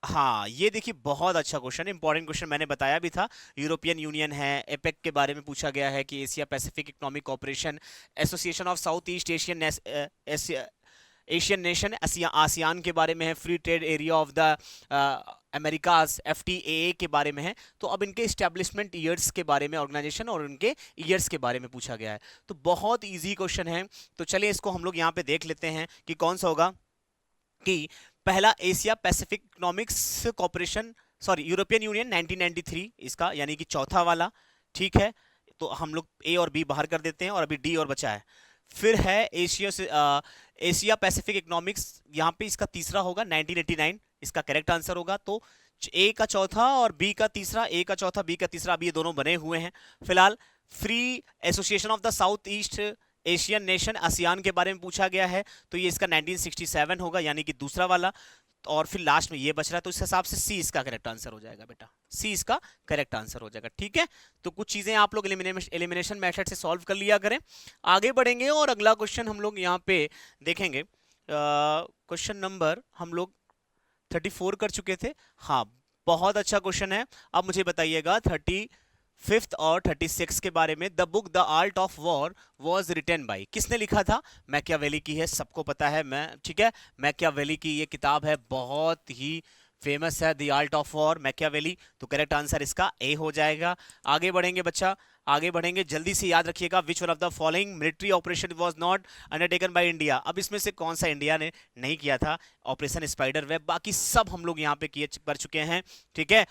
Speaker 2: हाँ ये देखिए बहुत अच्छा क्वेश्चन, इंपॉर्टेंट क्वेश्चन, मैंने बताया भी था। यूरोपियन यूनियन है, एपेक के बारे में पूछा गया है कि Asia Pacific Economic Cooperation, Association of South East Asian Asian Nation ASEAN के बारे में है, Free Trade Area of the Americas FTA के बारे में है। तो अब इनके इस्टेब्लिशमेंट ईयर्स के बारे में, ऑर्गेनाइजेशन और उनके ईयर्स के बारे में पूछा गया है। तो बहुत इजी क्वेश्चन है, तो चलिए इसको हम लोग यहाँ पे देख लेते हैं कि कौन सा होगा। कि पहला Asia Pacific economics corporation, sorry European union 1993 इसका, यानी कि चौथा वाला, ठीक है। तो हम लोग ए और बी बाहर कर देते हैं और अभी डी और बचा है। फिर है एशिया पैसिफिक इकोनॉमिक्स, यहाँ पे इसका तीसरा होगा 1989, इसका करेक्ट आंसर होगा। तो ए का चौथा और बी का तीसरा, ए का चौथा बी का तीसरा, अभी ये दोनों बने हुए हैं फिलहाल। Free association of the south East Asian Nation ASEAN के बारे में पूछा गया है, तो ये इसका 1967 होगा, यानी कि दूसरा वाला। और फिर लास्ट में ये बच रहा है, तो इस हिसाब से सी इसका करेक्ट आंसर हो जाएगा बेटा, सी इसका करेक्ट आंसर हो जाएगा, ठीक है। तो कुछ चीजें आप लोग एलिमिनेशन मेथड से सॉल्व कर लिया करें। आगे बढ़ेंगे और अगला क्वेश्चन हम लोग यहाँ पे देखेंगे। क्वेश्चन नंबर हम लोग 34 कर चुके थे, हाँ बहुत अच्छा क्वेश्चन है। अब मुझे बताइएगा 35th और 36 के बारे में। The book the Art of War was written by, किसने लिखा था? मैकियावेली की है, सबको पता है, मैं ठीक है। मैकियावेली की ये किताब है, बहुत ही फेमस है, the Art of war, Machiavelli. तो करेक्ट आंसर इसका ए हो जाएगा। आगे बढ़ेंगे बच्चा, आगे बढ़ेंगे, जल्दी से याद रखिएगा। विच one of the following military operation was not undertaken by India. अब इसमें से कौन सा इंडिया ने नहीं किया था? ऑपरेशन स्पाइडर वेब, बाकी सब हम लोग यहाँ पे कर चुके हैं, ठीक है।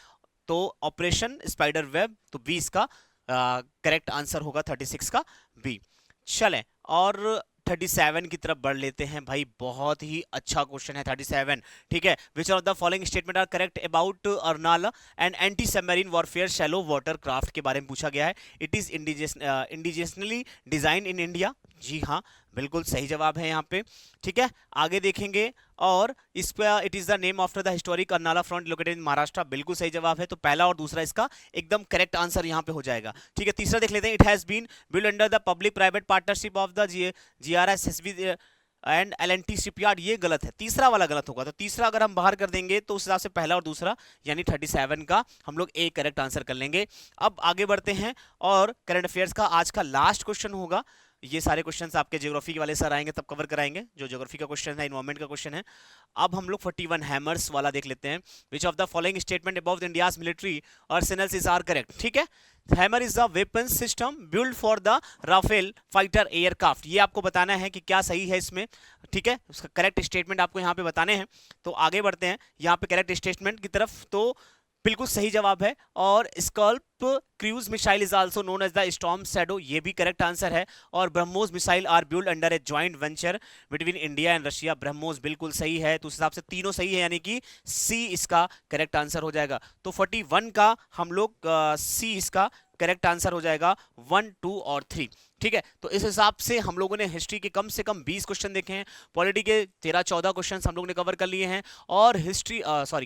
Speaker 2: तो ऑपरेशन स्पाइडर वेब, तो बी इसका करेक्ट आंसर होगा, 36 का बी। चलें और 37 की तरफ बढ़ लेते हैं भाई, बहुत ही अच्छा क्वेश्चन है 37, ठीक है। Which of the following statement are correct about Arnala and anti submarine warfare shallow water craft के बारे में पूछा गया है। It is indigenously design in India, जी हाँ बिल्कुल सही जवाब है यहाँ पे, ठीक है। आगे देखेंगे और इस पर it is the name after the historic Arnala front located in Maharashtra, बिल्कुल सही जवाब है। तो पहला और दूसरा इसका एकदम करेक्ट आंसर यहाँ पे हो जाएगा, ठीक है। तीसरा देख लेते हैं। It has been build under the public private partnership of the GRSSB and LNT shipyard, ये गलत है, तीसरा वाला गलत होगा। तो तीसरा अगर हम बाहर कर देंगे तो उस हिसाब से पहला और दूसरा यानी 37 का हम लोग ए करेक्ट आंसर कर लेंगे। अब आगे बढ़ते हैं और करंट अफेयर्स का आज का लास्ट क्वेश्चन होगा। ये सारे क्वेश्चंस आपके ज्योग्राफी वाले सर आएंगे तब कवर कराएंगे, जो ज्योग्राफी का क्वेश्चन है, एनवायरमेंट का क्वेश्चन है। अब हम लोग 41 हैमर्स वाला देख लेते हैं। Which of the following statement about India's military arsenals is are correct, ठीक है। Hammer is the weapon system build for the Rafale fighter aircraft, ये आपको बताना है कि क्या सही है इसमें, ठीक है। उसका करेक्ट स्टेटमेंट आपको यहाँ पे बताने हैं। तो आगे बढ़ते हैं यहाँ पे करेक्ट स्टेटमेंट की तरफ, तो बिल्कुल सही जवाब है। और SCALP cruise missile is also known as the Storm Shadow, ये भी करेक्ट आंसर है। और BrahMos missile are build under a joint venture between India and Russia, BrahMos बिल्कुल सही है। तो उस हिसाब से तीनों सही है, यानी कि सी इसका करेक्ट आंसर हो जाएगा। तो 41 का हम लोग सी इसका करेक्ट आंसर हो जाएगा, 1, 2 और 3, ठीक है। तो इस हिसाब से हम लोगों ने हिस्ट्री के कम से कम 20 क्वेश्चन देखे हैं, पॉलिटी के 13-14 क्वेश्चन हम लोग ने कवर कर लिए हैं, और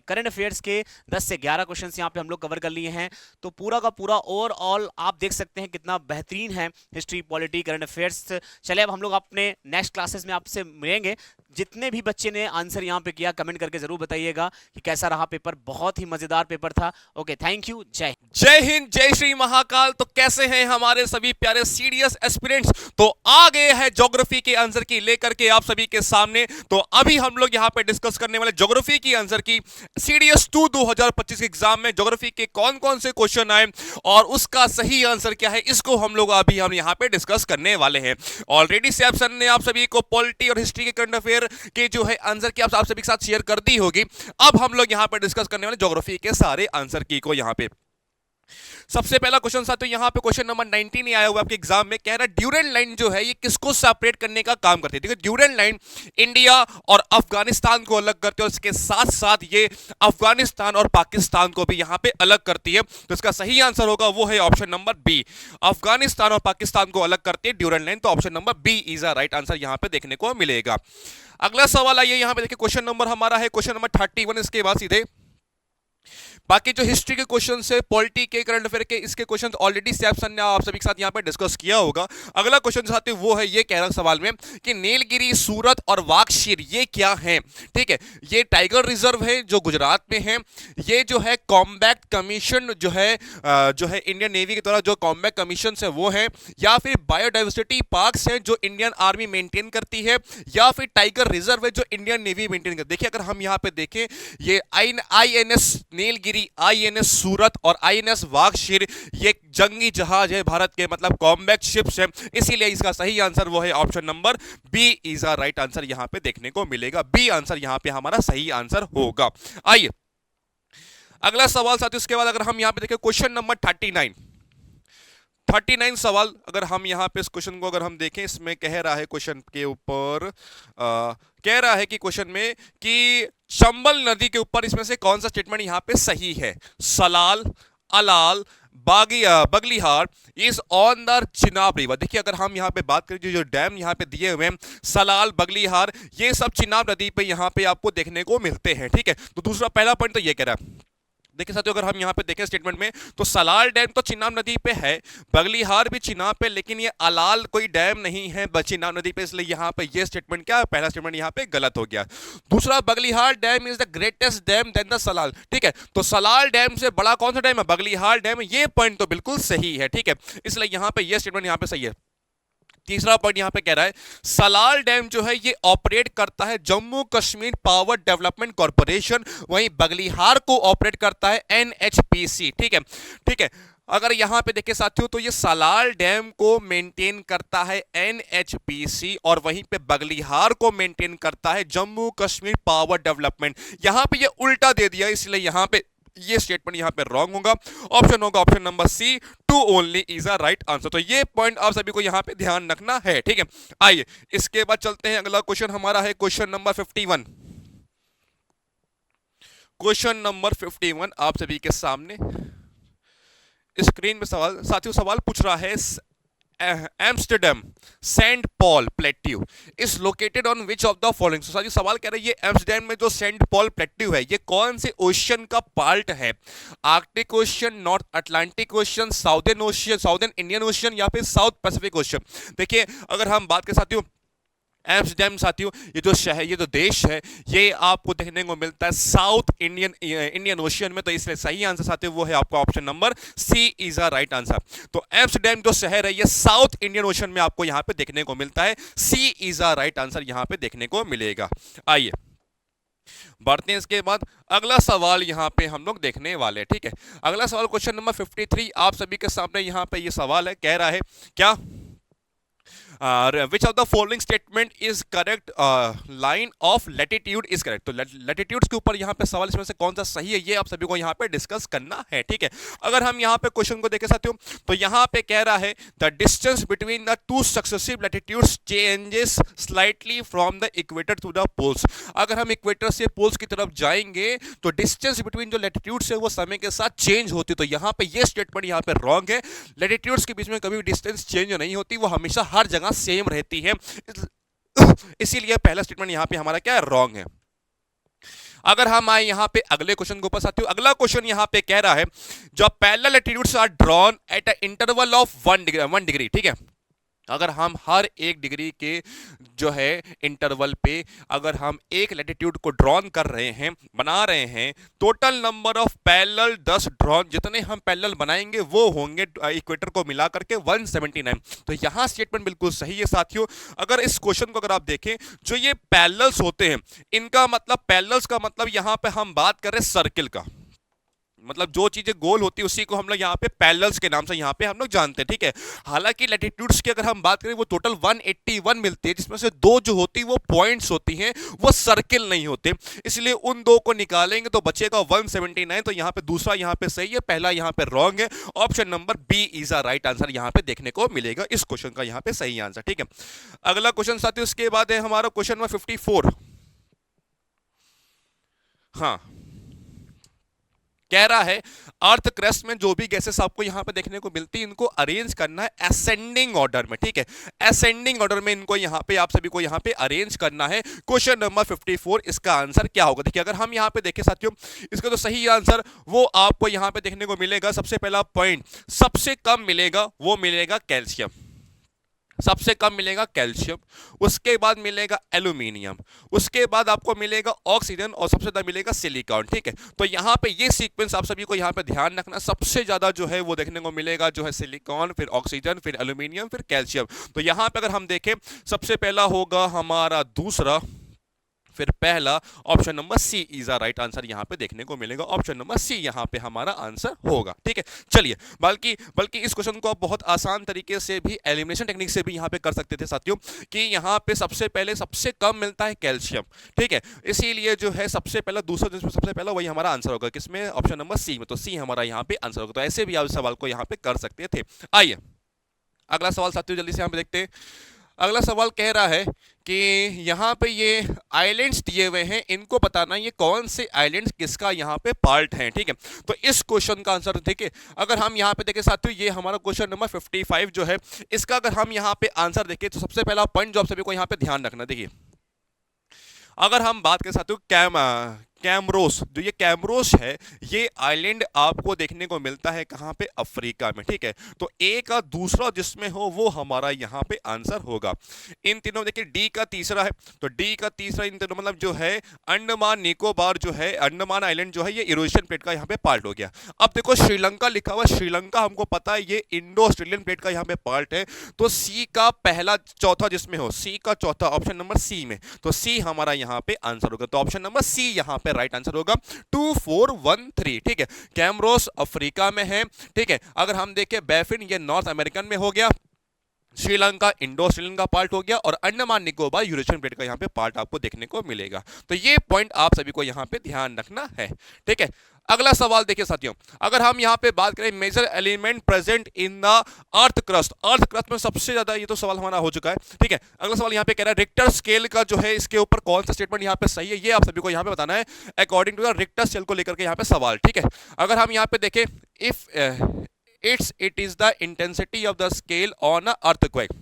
Speaker 2: करंट अफेयर्स के 10 से 11 क्वेश्चन यहाँ पे हम लोग कवर कर लिए हैं। तो पूरा का पूरा ओवरऑल आप देख सकते हैं कितना बेहतरीन है हिस्ट्री, पॉलिटी, करंट अफेयर्स। चले अब हम लोग अपने नेक्स्ट क्लासेस में आपसे मिलेंगे। जितने भी बच्चे ने आंसर यहाँ पे किया कमेंट करके जरूर बताइएगा कि कैसा रहा पेपर, बहुत ही मजेदार पेपर था। ओके, थैंक यू,
Speaker 3: जय हिंद, जय श्री महाकाल। तो कैसे हैं हमारे सभी प्यारे सीडीएस एस्पिरेंट्स? तो आ गए हैं ज्योग्राफी के आंसर की लेकर के आप सभी के सामने। तो अभी हम लोग यहाँ पे डिस्कस करने वाले ज्योग्राफी की आंसर की। सीडीएस 2 2025 के एग्जाम में ज्योग्राफी के कौन कौन से क्वेश्चन आए और उसका सही आंसर क्या है, इसको हम लोग अभी हम यहाँ पे डिस्कस करने वाले हैं। ऑलरेडी सैप सर ने आप सभी को पॉलिटी और हिस्ट्री के करंट अफेयर के जो है आंसर की आप सभी के साथ शेयर कर दी होगी। अब हम लोग यहाँ पे डिस्कस करने वाले ज्योग्राफी के सारे आंसर की को। यहाँ पे सबसे पहला क्वेश्चन साथियों यहाँ पे क्वेश्चन नंबर 19 ही आया हुआ आपके एग्जाम में। कह रहा है ड्यूरेंट लाइन जो है ये किसको सेपरेट करने का काम करती है। देखो ड्यूरेंट लाइन इंडिया और अफगानिस्तान को अलग करती है, और इसके साथ साथ ये अफगानिस्तान और पाकिस्तान को भी यहाँ पे अलग करती है। तो इसका सही आंसर होगा वो है ऑप्शन नंबर बी, अफगानिस्तान और पाकिस्तान को अलग करती है ड्यूरेंट लाइन। तो option number B is a right answer यहाँ पे देखने को मिलेगा। अगला सवाल आइए यहाँ पे देखिए, क्वेश्चन नंबर हमारा है क्वेश्चन नंबर 31। इसके बाद सीधे
Speaker 4: बाकी जो हिस्ट्री के क्वेश्चन है, पॉलिटी के, करंट अफेयर के, इसके क्वेश्चन ऑलरेडी सैफ सर ने आप सभी के साथ यहाँ पे डिस्कस किया होगा। अगला क्वेश्चन साथी वो है, ये कह रहा सवाल में कि नीलगिरी, सूरत और वागशीर ये क्या है? ठीक है, ये टाइगर रिजर्व है जो गुजरात में है। ये जो है कॉम्बैक्ट कमीशन जो है इंडियन नेवी के द्वारा जो कॉम्बैक्ट कमीशन है वो है, या फिर बायोडाइवर्सिटी पार्क्स हैं जो इंडियन आर्मी मेंटेन करती है, या फिर टाइगर रिजर्व है जो इंडियन नेवी मेंटेन करती है। देखिए अगर हम यहाँ पे देखें, ये आईएनएस नीलगिरी, आईएनएस सूरत और आईएनएस वागशीर ये जंगी जहाज है भारत के, मतलब कॉम्बैक्ट शिप्स हैं, इसीलिए इसका सही आंसर वो है option number B is a right answer यहां पे देखने को मिलेगा। बी आंसर यहां पे हमारा सही आंसर होगा। आइए अगला सवाल साथियों, उसके बाद अगर हम यहां पे देखें क्वेश्चन नंबर 39 सवाल, अगर हम यहां पे इस क्वेश्चन को अगर हम देखें, इसमें कह रहा है क्वेश्चन के ऊपर कह रहा है कि क्वेश्चन में कि चंबल नदी के ऊपर इसमें से कौन सा स्टेटमेंट यहां पे सही है? सलाल, अलाल, Baglihar is on the Chenab river. देखिए अगर हम यहाँ पे बात करें, जो डैम यहाँ पे दिए हुए हैं सलाल, बगलिहार, ये सब चिनाब नदी पे यहाँ पे आपको देखने को मिलते हैं। ठीक है, तो दूसरा पहला पॉइंट तो ये कह रहा है। देखिए साथियों अगर हम यहाँ पे देखें स्टेटमेंट में, तो सलाल डैम तो चिनाब नदी पे है, बगलिहार भी चिनाब पे, लेकिन ये अलाल कोई डैम नहीं है चिनाब नदी पे, इसलिए यहाँ पे ये स्टेटमेंट क्या है, पहला स्टेटमेंट यहाँ पे गलत हो गया। दूसरा, Baglihar dam is the greatest dam then the Salal. ठीक है, तो सलाल डैम से बड़ा कौन सा डैम है? बगलिहार डैम। ये पॉइंट तो बिल्कुल सही है। ठीक है, इसलिए यहाँ पे ये स्टेटमेंट यहाँ पे सही है। तीसरा पॉइंट यहां पे कह रहा है सलाल डैम जो है ये ऑपरेट करता है Jammu Kashmir power development corporation, वहीं बगलिहार को ऑपरेट करता है एनएचपीसी। ठीक है, अगर यहां पे देखें साथियों, तो ये सलाल डैम को मेंटेन करता है एनएचपीसी और वहीं पे बगलिहार को मेंटेन करता है जम्मू कश्मीर पावर डेवलपमेंट। यहां पे ये उल्टा दे दिया, इसलिए यहां पे ये स्टेटमेंट यहां पे रॉन्ग होगा। ऑप्शन होगा option number C, two only is a right answer. तो ये पॉइंट आप सभी को यहां पे ध्यान रखना है। ठीक है, आइए इसके बाद चलते हैं, अगला क्वेश्चन हमारा है क्वेश्चन नंबर 51। क्वेश्चन नंबर 51 आप सभी के सामने स्क्रीन में सवाल साथियों, सवाल पूछ रहा है Amsterdam Saint Paul plateau is located on which of the following. साथियों सवाल कह रहा है ये एम्स्टर्डम में जो सेंट पॉल प्लेट्यू है ये कौन से ओशियन का पार्ट है? Arctic ocean, north Atlantic ocean, southern ocean, southern Indian ocean, या फिर साउथ पैसिफिक ओशियन। देखिए अगर हम बात करें साथियों एम्स्टर्डम साथियों, ये जो शहर, ये जो देश है, ये आपको देखने को मिलता है साउथ इंडियन ओशियन में, तो इसलिए सही आंसर साथियों वो है आपका option number C is a right answer. तो एम्स्टर्डम जो शहर है ये साउथ इंडियन ओशियन में आपको यहां पे देखने को मिलता है। सी इज अ राइट आंसर यहां पे देखने को मिलेगा। आइए बढ़ते हैं, इसके बाद अगला सवाल यहां पे हम लोग देखने वाले। ठीक है, अगला सवाल क्वेश्चन नंबर 53 आप सभी के सामने यहां पे ये सवाल है, कह रहा है क्या which of the following statement is correct line of latitude is correct। तो latitudes के ऊपर यहाँ पे सवाल, इसमें से कौन सा सही है ये आप सभी को यहाँ पे डिस्कस करना है। ठीक है, अगर हम यहाँ पे क्वेश्चन को देखें साथियों, तो यहाँ पे कह रहा है the distance between the two successive latitudes changes slightly from the equator to the poles। अगर हम इक्वेटर से पोल्स की तरफ जाएंगे तो डिस्टेंस बिटवीन जो latitudes है वो समय के साथ चेंज होती है। तो यहाँ पे ये स्टेटमेंट यहाँ पे रॉन्ग है। latitudes के बीच में कभी डिस्टेंस चेंज नहीं होती, वो हमेशा हर जगह सेम रहती है, इसीलिए पहला स्टेटमेंट यहां पे हमारा क्या है, रॉन्ग है। अगर हम आए यहां पे अगले क्वेश्चन के ऊपर साथियों, अगला क्वेश्चन यहां पे कह रहा है जो parallel latitudes are drawn at a interval of 1 degree. ठीक है, अगर हम हर 1 डिग्री के जो है इंटरवल पे अगर हम एक लैटिट्यूड को ड्रॉन कर रहे हैं, बना रहे हैं, total number of parallel 10 drawn, जितने हम पैरेलल बनाएंगे वो होंगे इक्वेटर को मिला करके 179। तो यहां स्टेटमेंट बिल्कुल सही है साथियों। अगर इस क्वेश्चन को अगर आप देखें, जो ये पैरेलल्स होते हैं इनका मतलब, पैरेलल्स का मतलब यहां पे हम बात कर रहे हैं सर्किल का, मतलब जो चीजें गोल होती है उसी को हम लोग यहाँ पे पैरेलल्स के नाम से यहाँ पे हम लोग जानते हैं। ठीक है, हालांकि लैटिट्यूड्स की अगर हम बात करें वो टोटल 181 मिलती है, जिसमें से 2 जो होती है वो पॉइंट्स होती हैं, वो सर्किल नहीं होते, इसलिए उन 2 को निकालेंगे तो बचेगा 179। तो यहाँ पे दूसरा यहाँ पे सही है, पहला यहाँ पे रॉन्ग है। Option number B is a right answer यहाँ पे देखने को मिलेगा इस क्वेश्चन का यहाँ पे सही आंसर। ठीक है, अगला क्वेश्चन साथियों उसके बाद है हमारा क्वेश्चन नंबर 54। हाँ कह रहा है अर्थ क्रस्ट में जो भी गैसेस आपको यहां पे देखने को मिलती है इनको अरेंज करना है असेंडिंग ऑर्डर में, ठीक है, असेंडिंग ऑर्डर में इनको यहां पे आप सभी को यहां पे अरेंज करना है। क्वेश्चन नंबर 54 इसका आंसर क्या होगा? देखिए अगर हम यहां पे देखें साथियों, इसका तो सही आंसर वो आपको यहां पे देखने को मिलेगा, सबसे पहला पॉइंट सबसे कम मिलेगा वो मिलेगा कैल्शियम, सबसे कम मिलेगा कैल्शियम, उसके बाद मिलेगा एल्यूमिनियम, उसके बाद आपको मिलेगा ऑक्सीजन और सबसे ज्यादा मिलेगा सिलिकॉन, ठीक है। तो यहाँ पे ये सीक्वेंस आप सभी को यहाँ पे ध्यान रखना, सबसे ज्यादा जो है वो देखने को मिलेगा जो है सिलिकॉन, फिर ऑक्सीजन, फिर एल्यूमिनियम, फिर कैल्शियम। तो यहाँ पे अगर हम देखें सबसे पहला होगा हमारा दूसरा, फिर पहला, option number C is a right answer यहां पे देखने को मिलेगा, ऑप्शन नंबर सी यहां पे हमारा आंसर होगा, ठीक है। चलिए बल्कि इस क्वेश्चन को आप बहुत आसान तरीके से भी एलिमिनेशन टेक्निक से भी यहां पे कर सकते थे साथियों, कि यहां पे सबसे पहले सबसे कम मिलता है कैल्शियम, ठीक है, इसीलिए जो है सबसे पहला दूसरा जिसमें सबसे पहला वही हमारा आंसर होगा, किसमें? ऑप्शन नंबर सी में, तो सी हमारा यहां पे आंसर होगा। तो ऐसे भी आप इस सवाल को यहां पे कर सकते थे। आइए अगला सवाल साथियों जल्दी से यहां पे देखते हैं। अगला सवाल कह रहा है कि यहाँ पे ये आइलैंड्स दिए हुए हैं, इनको बताना ये कौन से आइलैंड्स किसका यहाँ पे पार्ट हैं, ठीक है। तो इस क्वेश्चन का आंसर देखिए, अगर हम यहाँ पे देखें साथियों, ये हमारा क्वेश्चन नंबर 55 जो है, इसका अगर हम यहाँ पे आंसर देखें तो सबसे पहला पॉइंट जो आप सभी को यहाँ पे ध्यान रखना, देखिए अगर हम बात करें साथियों कैमरोस, जो ये कैमरोस है, ये आइलैंड आपको देखने को मिलता है कहाँ पे? अफ्रीका में, ठीक है। तो ए का दूसरा जिसमें हो वो हमारा यहाँ पे आंसर होगा। इन तीनों देखिए, डी का तीसरा है, तो डी का तीसरा इन तीनों मतलब जो है अंडमान निकोबार जो है, अंडमान आइलैंड जो है ये इरोशन प्लेट का यहाँ पे पार्ट हो गया। अब देखो श्रीलंका लिखा हुआ, श्रीलंका हमको पता है ये इंडो ऑस्ट्रेलियन प्लेट का यहाँ पे पार्ट है, तो सी का पहला चौथा जिसमें हो, सी का चौथा ऑप्शन नंबर सी में, तो सी हमारा यहाँ पे आंसर होगा। तो ऑप्शन नंबर सी यहाँ पे राइट आंसर होगा 2413, ठीक है। कैमरोस अफ्रीका में है, ठीक है। अगर हम देखें बैफिन, ये नॉर्थ अमेरिकन में हो गया, श्रीलंका इंडो ऑस्ट्रेलियन का पार्ट हो गया, और अंडमान निकोबार यूरेशियन प्लेट का यहाँ पे पार्ट आपको देखने को मिलेगा। तो ये पॉइंट आप सभी को यहाँ पे ध्यान रखना है, ठीक है। अगला सवाल देखिए साथियों, अगर हम यहाँ पे बात करें major element present in the earth crust, earth crust में सबसे ज्यादा, ये तो सवाल हमारा हो चुका है, ठीक है। अगला सवाल यहाँ पे कह रहा है रिक्टर स्केल का जो है इसके ऊपर कौन सा स्टेटमेंट यहाँ पे सही है, ये आप सभी को यहाँ पे बताना है according to the Richter scale को लेकर के यहाँ पे सवाल, ठीक है। अगर हम यहाँ पे देखें, if it is the intensity of the scale on a earthquake,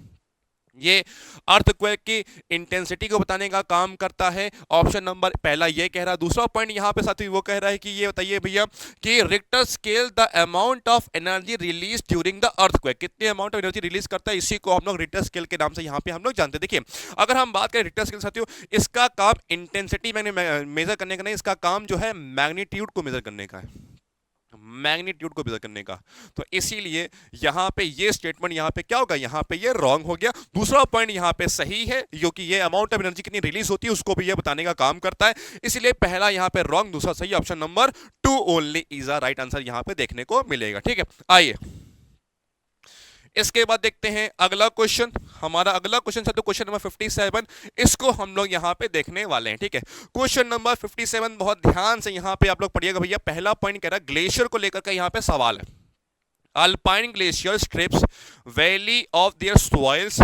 Speaker 4: ये अर्थक्वेक की इंटेंसिटी को बताने का काम करता है। ऑप्शन नंबर पहला ये कह रहा है। दूसरा पॉइंट यहाँ पे साथी वो कह रहा है कि ये बताइए भैया कि Richter scale the amount of energy release during the earthquake, कितने अमाउंट ऑफ एनर्जी रिलीज करता है, इसी को हम लोग रिक्टर स्केल के नाम से यहाँ पे हम लोग जानते हैं। देखिए अगर हम बात करें रिक्टर स्केल साथियों, इसका काम इंटेंसिटी मेजर करने का नहीं, इसका काम जो है मैग्नीट्यूड को मेजर करने का है, मैग्नीट्यूड को मेजर करने का। तो इसीलिए यहां पे ये स्टेटमेंट यहां पे क्या होगा, यहां पे ये रॉन्ग हो गया। दूसरा पॉइंट यहां पे सही है, क्योंकि ये अमाउंट ऑफ एनर्जी कितनी रिलीज होती है उसको भी ये बताने का काम करता है, इसलिए पहला यहां पे रॉन्ग, दूसरा सही। Option number 2 only is a right answer यहां पे देखने को मिलेगा, ठीक है। आइए इसके बाद देखते हैं अगला क्वेश्चन। हमारा अगला क्वेश्चन है तो क्वेश्चन नंबर 57, इसको हम लोग यहां पे देखने वाले हैं, ठीक है। क्वेश्चन नंबर 57 बहुत ध्यान से यहां पे आप लोग पढ़िएगा भैया। पहला पॉइंट कह रहा है ग्लेशियर को लेकर के यहां पे सवाल है। Alpine glacier strips valley of their soils,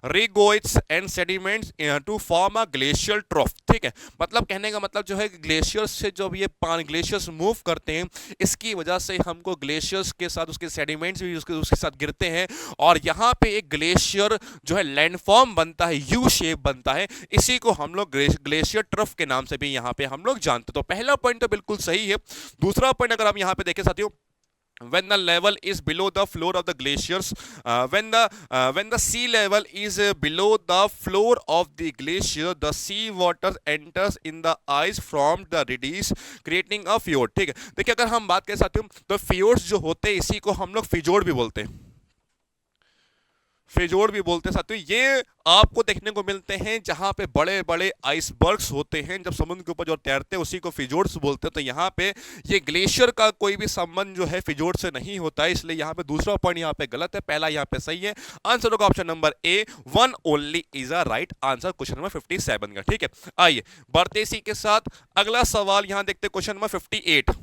Speaker 4: regoids and sediments to form a glacial trough, ठीक है। मतलब कहने का मतलब जो है ग्लेशियर्स से जो ये ग्लेशियर्स मूव करते हैं, इसकी वजह से हमको ग्लेशियर्स के साथ उसके सेडिमेंट्स भी उसके साथ गिरते हैं, और यहाँ पे एक ग्लेशियर जो है लैंडफॉर्म बनता है, यू शेप बनता है, इसी को हम लोग ग्लेशियर ट्रफ के नाम से भी यहाँ पे हम लोग जानते। तो पहला पॉइंट तो बिल्कुल सही है। दूसरा पॉइंट अगर हम यहाँ पे देखें साथियों, when the level is below the floor of the glaciers, when the sea level is below the floor of the glacier, the sea water enters in the ice from the ridges creating a fjord, ठीक है। देखिए अगर हम बात करें साथियों तो fjords जो होते हैं इसी को हम लोग फिजोर्ड भी बोलते हैं, फिजोर्ड भी बोलते हैं साथियों। ये आपको देखने को मिलते हैं जहां पे बड़े बड़े आइसबर्ग्स होते हैं, जब समुद्र के ऊपर जो तैरते हैं उसी को फिजोर्ड्स बोलते हैं। तो यहाँ पे ये ग्लेशियर का कोई भी संबंध जो है फिजोर्ड से नहीं होता है, इसलिए यहाँ पे दूसरा पॉइंट यहाँ पे गलत है, पहला यहाँ पे सही है। आंसर होगा option number A, 1 only is a right answer question number 57 का, ठीक है। आइए बढ़ते इसी के साथ अगला सवाल यहाँ देखते हैं, क्वेश्चन नंबर 58।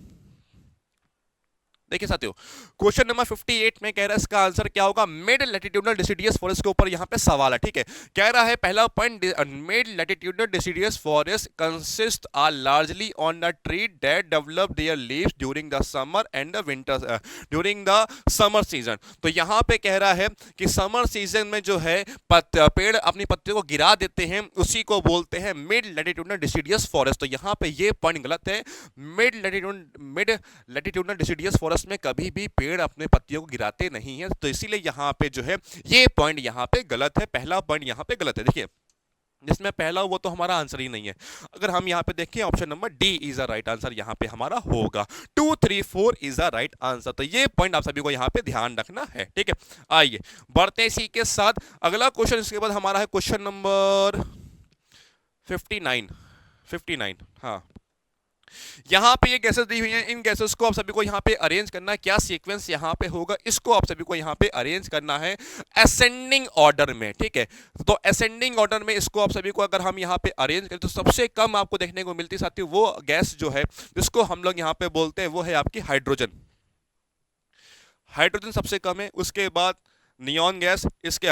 Speaker 4: देखिए साथियों, क्वेश्चन नंबर 58 में कह रहा है इसका आंसर क्या होगा, मिड लैटिट्यूडनल डिसिडियस फॉरेस्ट के ऊपर यहाँ पे सवाल है, ठीक है। कह रहा है पहला point, mid latitudinal deciduous forest consist are largely on the tree that develop their leaves during the summer and the winter, during the summer season. तो यहाँ पे कह रहा है कि समर सीजन में जो है पेड़ अपनी पत्तियों को गिरा देते हैं, उसी को बोलते हैं मिड लैटिट्यूडनल डिसिडियस फॉरेस्ट। तो यहाँ पे ये पॉइंट गलत है, मिड लैटिट्यूडनल डिसिडियस फॉरेस्ट में कभी भी पेड़ अपने पत्तियों को गिराते नहीं है, तो इसीलिए यहाँ पे जो है ये पॉइंट यहाँ पे गलत है, पहला पॉइंट यहाँ पे गलत है। देखिए जिसमें पहला वो तो हमारा आंसर ही नहीं है। अगर हम यहाँ पे देखें option number D is a right answer यहाँ पे हमारा होगा, 2, 3, 4 इज अ राइट आंसर। तो ये पॉइंट आप सभी को यहाँ पे ध्यान रखना है, ठीक है। आइए बढ़ते हैं इसी के साथ अगला क्वेश्चन। इसके बाद हमारा है क्वेश्चन नंबर 59। हाँ, यहाँ पे ये गैसेस दी हुई हैं, इन गैसेस को आप सभी को यहाँ पे अरेंज करना है। क्या सीक्वेंस यहाँ पे होगा, इसको आप सभी को यहाँ पे अरेंज करना है असेंडिंग ऑर्डर में, ठीक है। तो असेंडिंग ऑर्डर में इसको आप सभी को अगर हम यहाँ पे अरेंज करें तो सबसे कम आपको देखने को मिलती साथियों वो गैस जो है जिसको हम लोग यहाँ पे बोलते हैं वो है आपकी हाइड्रोजन। हाइड्रोजन सबसे कम है, उसके बाद नियॉन गैस, इसके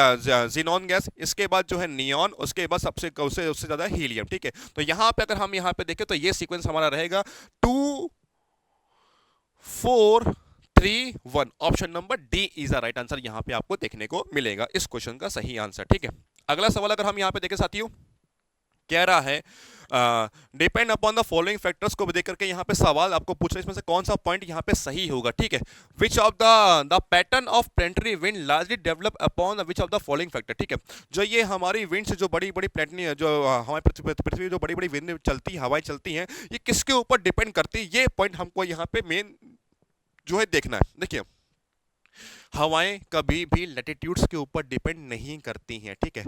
Speaker 4: जीनॉन गैस, इसके बाद जो है नियॉन, उसके बाद सबसे उससे ज्यादा हीलियम, ठीक है। तो यहाँ पे अगर हम यहाँ पे देखें तो ये सीक्वेंस हमारा रहेगा 2, 4, 3, 1। Option number D is the right answer यहाँ पे आपको देखने को मिलेगा इस क्वेश्चन का सही आंसर, ठीक है। अगला सवाल अगर हम यहाँ पे देखें साथियों, कह रहा है depend upon the following factors को देख करके यहाँ पे सवाल आपको पूछ रहे हैं इसमें से कौन सा पॉइंट यहाँ पे सही होगा, ठीक है। Which of the pattern of planetary wind largely develop upon which of the following factor, ठीक है। जो ये हमारी विंड से जो बड़ी बड़ी प्लेनेटरी जो हमारी पृथ्वी जो बड़ी बड़ी विंड चलती हवाएं चलती हैं, ये किसके ऊपर डिपेंड करती है, ये पॉइंट हमको यहाँ पे मेन जो है देखना है। देखिए हवाएं कभी भी लैटिट्यूड्स के ऊपर डिपेंड नहीं करती हैं, ठीक है।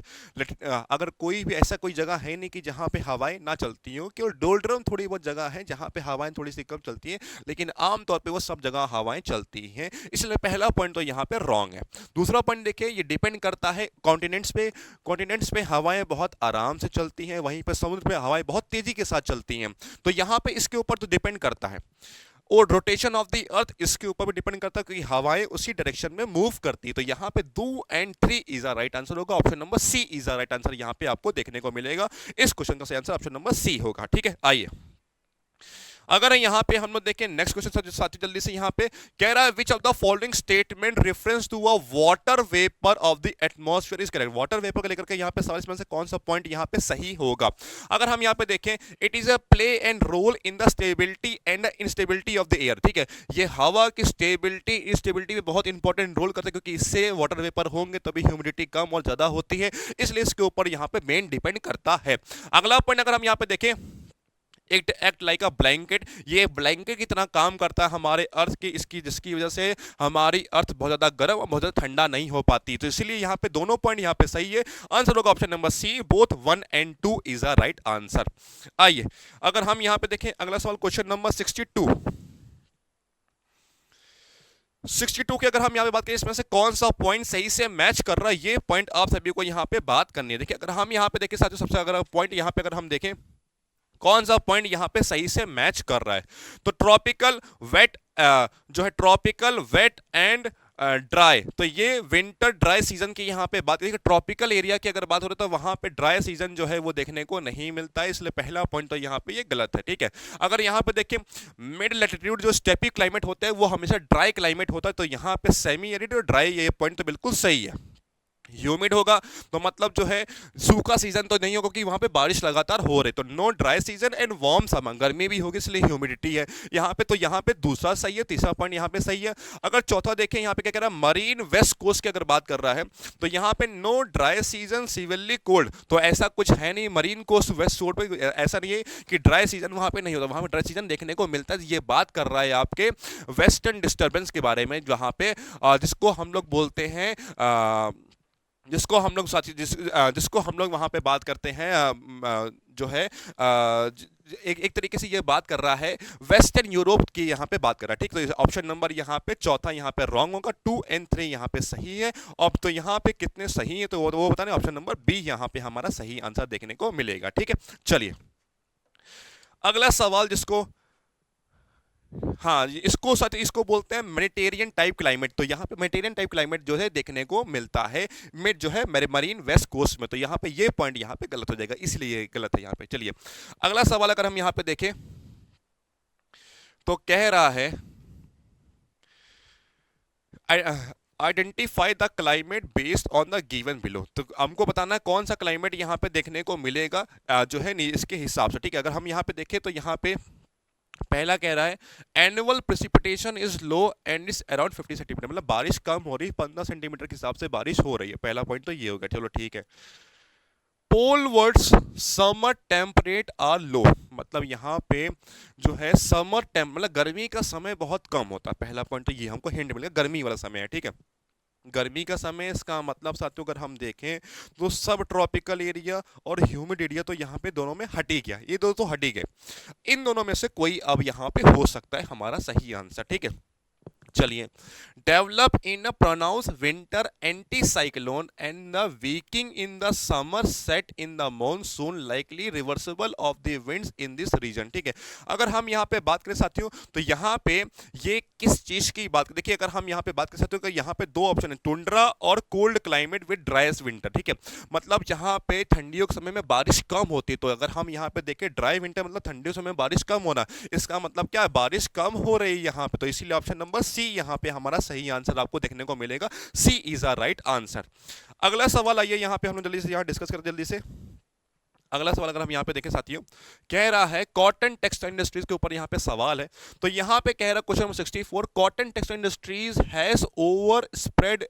Speaker 4: अगर कोई भी ऐसा कोई जगह है नहीं कि जहाँ पे हवाएं ना चलती हो, केवल डोल्ड्रम थोड़ी बहुत जगह है जहाँ पे हवाएं थोड़ी सी कम चलती हैं, लेकिन आमतौर पे वो सब जगह हवाएं चलती हैं। इसलिए पहला पॉइंट तो यहाँ पे रॉन्ग है। दूसरा पॉइंट देखिए, ये डिपेंड करता है कॉन्टिनेंट्स पे। कॉन्टिनेंट्स पे हवाएं बहुत आराम से चलती हैं, वहीं पर समुद्र पे हवाएं बहुत तेजी के साथ चलती हैं। तो यहाँ पे इसके ऊपर तो डिपेंड करता है। और रोटेशन ऑफ द अर्थ इसके ऊपर भी डिपेंड करता है क्योंकि हवाएं उसी डायरेक्शन में मूव करती है। तो यहाँ पे 2 और 3 इज अ राइट आंसर होगा। Option number C is a right answer यहाँ पे आपको देखने को मिलेगा। इस क्वेश्चन का सही आंसर ऑप्शन नंबर सी होगा, ठीक है। आइए अगर यहाँ पे हम लोग देखें नेक्स्ट क्वेश्चन साथी जल्दी से, यहाँ पे कह रहा है which of the following statement reference to a water vapour of the atmosphere is correct. Water vapour को लेकर के यहाँ पे सवाल इसमें से कौन सा पॉइंट यहाँ पे सही होगा। अगर हम यहाँ पे देखें, it is a play and role in the stability and instability of the air, ठीक है। ये हवा की स्टेबिलिटी इंस्टेबिलिटी में बहुत इंपॉर्टेंट रोल करता है क्योंकि इससे वाटर वेपर होंगे तभी ह्यूमिडिटी कम और ज्यादा होती है, इसलिए इसके ऊपर यहाँ पे मेन डिपेंड करता है। अगला पॉइंट अगर हम यहाँ पे देखें, it act like a blanket, ये ब्लैंकेट की तरह काम करता है हमारे अर्थ की, इसकी जिसकी वजह से हमारी अर्थ बहुत ज़्यादा गर्म और बहुत ज़्यादा ठंडा नहीं हो पाती। तो इसलिए यहाँ पे दोनों पॉइंट यहाँ पे सही है। आंसर होगा ऑप्शन नंबर सी, बोथ 1 और 2 इज अ राइट आंसर। आइए अगर हम यहाँ पे देखें अगला सवाल क्वेश्चन नंबर 62 की अगर हम यहाँ पे बात करें इसमें से कौन सा पॉइंट सही से मैच कर रहा है, ये पॉइंट आप सभी को यहाँ पे बात करनी है। देखिए अगर हम यहाँ पे देखें साथियों, सबसे अगर पॉइंट यहाँ पे अगर हम देखें कौन सा पॉइंट यहां पे सही से मैच कर रहा है, तो ट्रॉपिकल वेट जो है ट्रॉपिकल वेट एंड ड्राई, तो ये विंटर ड्राई सीजन की यहाँ पे बात करें। ट्रॉपिकल एरिया की अगर बात हो रही है तो वहां पे ड्राई सीजन जो है वो देखने को नहीं मिलता है, इसलिए पहला पॉइंट तो यहाँ पे ये गलत है, ठीक है। अगर यहाँ पे देखें मिड लैटिट्यूड जो स्टेपी क्लाइमेट होता है वो हमेशा ड्राई क्लाइमेट होता है, तो यहाँ पे सेमी एरिड और ड्राई, ये पॉइंट तो बिल्कुल सही है। ह्यूमिड होगा तो मतलब जो है सूखा सीजन तो नहीं होगा क्योंकि वहां पे बारिश लगातार हो रही, तो no dry season and warm summer, गर्मी भी होगी इसलिए ह्यूमिडिटी है यहाँ पे। तो यहाँ पे दूसरा सही है, तीसरा पॉइंट यहाँ पे सही है। अगर चौथा देखें यहाँ पे क्या कह रहा है, मरीन वेस्ट कोस्ट की अगर बात कर रहा है तो यहाँ पे no dry season severely cold, तो ऐसा कुछ है नहीं। मरीन कोस्ट वेस्ट कोस्ट पे ऐसा नहीं है कि ड्राई सीजन वहां पे नहीं होता, वहां पे ड्राई सीजन देखने को मिलता है। ये बात कर रहा है आपके वेस्टर्न डिस्टर्बेंस के बारे में, जहाँ पे जिसको हम लोग बोलते हैं जिसको हम लोग जिसको हम लोग वहाँ पे बात करते हैं जो है एक तरीके से ये बात कर रहा है वेस्टर्न यूरोप की यहाँ पे बात कर रहा है, ठीक। तो ऑप्शन नंबर यहाँ पे चौथा यहाँ पे रॉन्ग होगा, 2 और 3 यहाँ पे सही है। अब तो यहाँ पे कितने सही है तो वो बताने, ऑप्शन नंबर बी यहाँ पे हमारा सही आंसर देखने को मिलेगा, ठीक है। चलिए अगला सवाल जिसको हाँ इसको साथ इसको बोलते हैं मेडिटेरियन टाइप क्लाइमेट। तो यहाँ पे मेडिटेरियन टाइप क्लाइमेट जो है देखने को मिलता है मिड जो है मरीन वेस्ट कोस्ट में। तो यहाँ पे ये पॉइंट यहाँ पे गलत हो जाएगा, इसलिए ये गलत है यहाँ पे। चलिए अगला सवाल अगर हम यहाँ पे देखें तो कह रहा है identify the climate based on the given below. तो हमको बताना है कौन सा क्लाइमेट यहाँ पे देखने को मिलेगा जो है इसके हिसाब से, ठीक है। अगर हम यहाँ पे देखें तो यहाँ पे पहला कह रहा है annual precipitation is low and is around 50 centimetre, मतलब बारिश कम हो रही है, 15 सेंटीमीटर के हिसाब से बारिश हो रही है। पहला पॉइंट तो ये होगा, चलो ठीक है। पोल वर्ड्स समर टेम्परेट आर लो, मतलब यहाँ पे जो है समर टेम्प मतलब गर्मी का समय बहुत कम होता है। पहला पॉइंट तो ये हमको हिंट मिलेगा, गर्मी वाला समय है, ठीक है। गर्मी का समय, इसका मतलब साथियों अगर हम देखें तो सब ट्रॉपिकल एरिया और ह्यूमिड एरिया तो यहाँ पे दोनों में हट ही गया, ये दो तो हट ही गए। इन दोनों में से कोई अब यहाँ पे हो सकता है हमारा सही आंसर, ठीक है। चलिए develop in a pronounce winter anti cyclone and the weakening in the summer set in the monsoon likely reversible of the winds in this region, ठीक है। अगर हम यहाँ पे बात करें साथियों तो यहाँ पे ये किस चीज की बात, देखिए अगर हम यहाँ पे बात करें साथियों तो यहाँ पे दो ऑप्शन है, टुंड्रा और cold climate with driest winter, ठीक है। मतलब यहाँ पे ठंडियों के समय में बारिश कम होती है। तो अगर हम यहाँ पे देखें ड्राई विंटर मतलब ठंडियों के समय में बारिश कम होना, इसका मतलब क्या है, बारिश कम हो रही है यहाँ पे। तो इसीलिए ऑप्शन नंबर सी यहाँ पे हमारा सही आंसर आपको देखने को मिलेगा, सी इज अ राइट आंसर। अगला सवाल आइए यहाँ पे हम जल्दी से यहाँ डिस्कस करें जल्दी से। अगला सवाल अगर हम यहाँ पे देखें साथियों, कह रहा है कॉटन टेक्सटाइल इंडस्ट्रीज के ऊपर यहाँ पे सवाल है। तो यहाँ पे कह रहा है question number 64, cotton textile industries has over spread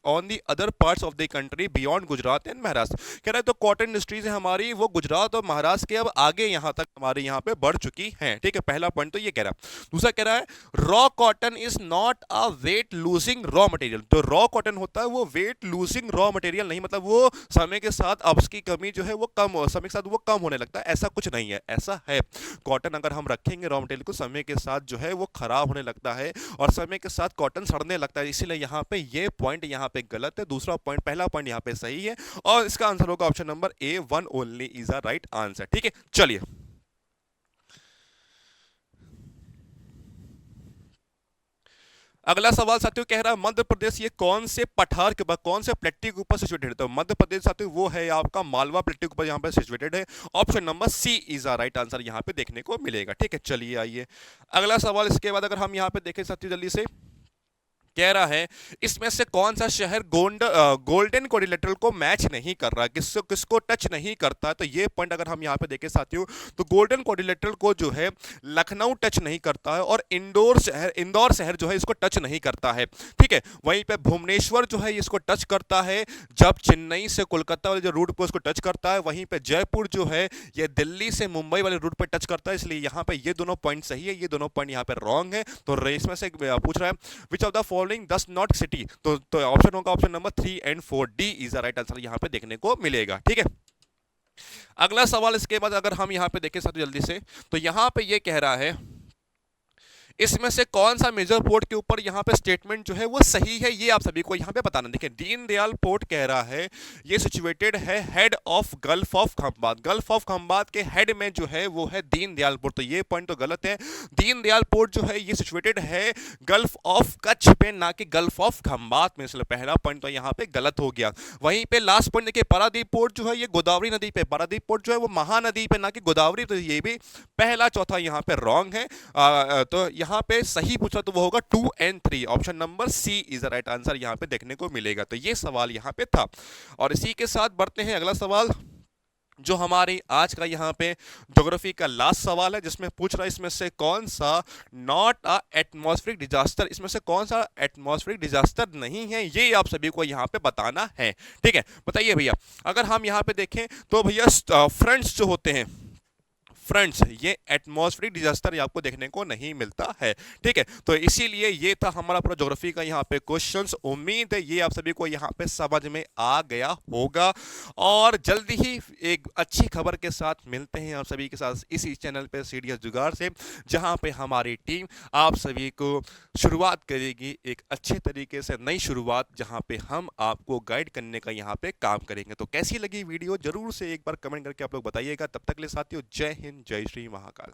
Speaker 4: on the other parts of the country beyond Gujarat and Maharashtra. कह रहा है तो कॉटन इंडस्ट्रीज है हमारी वो गुजरात और महाराष्ट्र के अब आगे यहाँ तक हमारे यहाँ पे बढ़ चुकी हैं, ठीक है। पहला पॉइंट तो ये कह रहा है। दूसरा कह रहा है raw cotton is not a weight losing raw material. तो रॉ कॉटन होता है वो वेट लूजिंग रॉ मटेरियल नहीं, मतलब वो समय के साथ अब उसकी कमी जो है वो कम, समय के साथ वो कम होने लगता है, ऐसा कुछ नहीं है। ऐसा है कॉटन अगर हम रखेंगे रॉ मटेरियल को समय के साथ जो है वो खराब होने लगता है और समय के साथ कॉटन सड़ने लगता है, इसीलिए यहाँ पे ये पॉइंट यहाँ पे गलत है। दूसरा पॉइंट, पहला पॉइंट यहाँ पे सही है और इसका आंसर होगा option number A, one only is a right answer, ठीक है। चलिए अगला सवाल साथियों कह रहा है मध्य प्रदेश ये कौन से पठार के ऊपर, कौन से प्लेटी के ऊपर सिचुएटेड है। तो मध्य प्रदेश साथियों वो है आपका मालवा प्लेटी के ऊपर यहाँ पे सिचुएटेड है। Option number C is a right answer यहाँ पे देखने को मिलेगा, ठीक है। चलिए आइए अगला सवाल, इसके बाद अगर हम यहाँ पे देखें साथियों जल्दी से, कह रहा है इसमें से कौन सा शहर गोल्डन क्वाड्रिलेटरल को मैच नहीं कर रहा, किसको टच नहीं करता। तो ये पॉइंट अगर हम यहाँ पे देखें साथियों तो गोल्डन क्वाड्रिलेटरल को जो है लखनऊ टच नहीं करता है और इंदौर शहर जो है इसको टच नहीं करता है, ठीक है। वहीं पे भुवनेश्वर जो है इसको टच करता है जब चेन्नई से कोलकाता वाले जो रूट पर उसको टच करता है। वहीं पे जयपुर जो है ये दिल्ली से मुंबई वाले रूट पर टच करता है, इसलिए यहाँ पे ये दोनों पॉइंट सही है, ये दोनों पॉइंट यहाँ पे रॉन्ग है। तो इसमें से पूछ रहा है which of the following does not city, तो ऑप्शन होगा option number 3 and 4, D is the right answer यहाँ पे देखने को मिलेगा, ठीक है। अगला सवाल इसके बाद अगर हम यहाँ पे देखें साथियों जल्दी से, तो यहाँ पे ये कह रहा है इसमें से कौन सा मेजर पोर्ट के ऊपर यहाँ पे स्टेटमेंट जो है वो सही है, ये आप सभी को यहाँ पे बताना। देखिए दीनदयाल पोर्ट कह रहा है ये सिचुएटेड है head of gulf of Khambhat, gulf of Khambhat के हेड में जो है वो है दीनदयाल पोर्ट, तो ये पॉइंट तो गलत है। दीनदयाल पोर्ट जो है ये सिचुएटेड है गल्फ ऑफ कच्छ पे, ना कि गल्फ ऑफ खंबात में, इसलिए पहला पॉइंट तो यहाँ पे गलत हो गया। वहीं पे लास्ट पॉइंट देखिए पारादीप पोर्ट जो है ये गोदावरी नदी पे, पारादीप पोर्ट जो है वो महानदी पे ना कि गोदावरी, तो ये भी पहला चौथा यहाँ पे रॉन्ग है। तो यहाँ पे सही पूछा तो वो होगा 2 and 3, option number C is the right answer यहाँ पे देखने को मिलेगा। तो ये सवाल यहाँ पे था और इसी के साथ बढ़ते हैं अगला सवाल जो हमारी आज का यहाँ पे ज्योग्राफी का लास्ट सवाल है, जिसमें पूछ रहा है इसमें से कौन सा नॉट अ एटमॉस्फेरिक डिजास्टर, इसमें से कौन सा एटमॉस्फेरिक डिजास्टर नहीं है, ये आप सभी को यहाँ पे बताना है, ठीक है। बताइए भैया, अगर हम यहाँ पे देखें तो भैया फ्रंट्स जो होते हैं, फ्रंट्स ये एटमॉस्फेरिक डिजास्टर आपको देखने को नहीं मिलता है, ठीक है। तो इसीलिए ये था हमारा पूरा ज्योग्राफी का यहाँ पे क्वेश्चंस। उम्मीद है ये आप सभी को यहाँ पे समझ में आ गया होगा और जल्दी ही एक अच्छी खबर के साथ मिलते हैं आप सभी के साथ इसी चैनल पे सीडीएस जुगाड़ से, जहाँ पे हमारी टीम आप सभी को शुरुआत करेगी एक अच्छे तरीके से नई शुरुआत, जहाँ पे हम आपको गाइड करने का यहाँ पे काम करेंगे। तो कैसी लगी वीडियो जरूर से एक बार कमेंट करके आप लोग बताइएगा। तब तक के लिए साथियों जय हिंद, जय श्री महाकाल।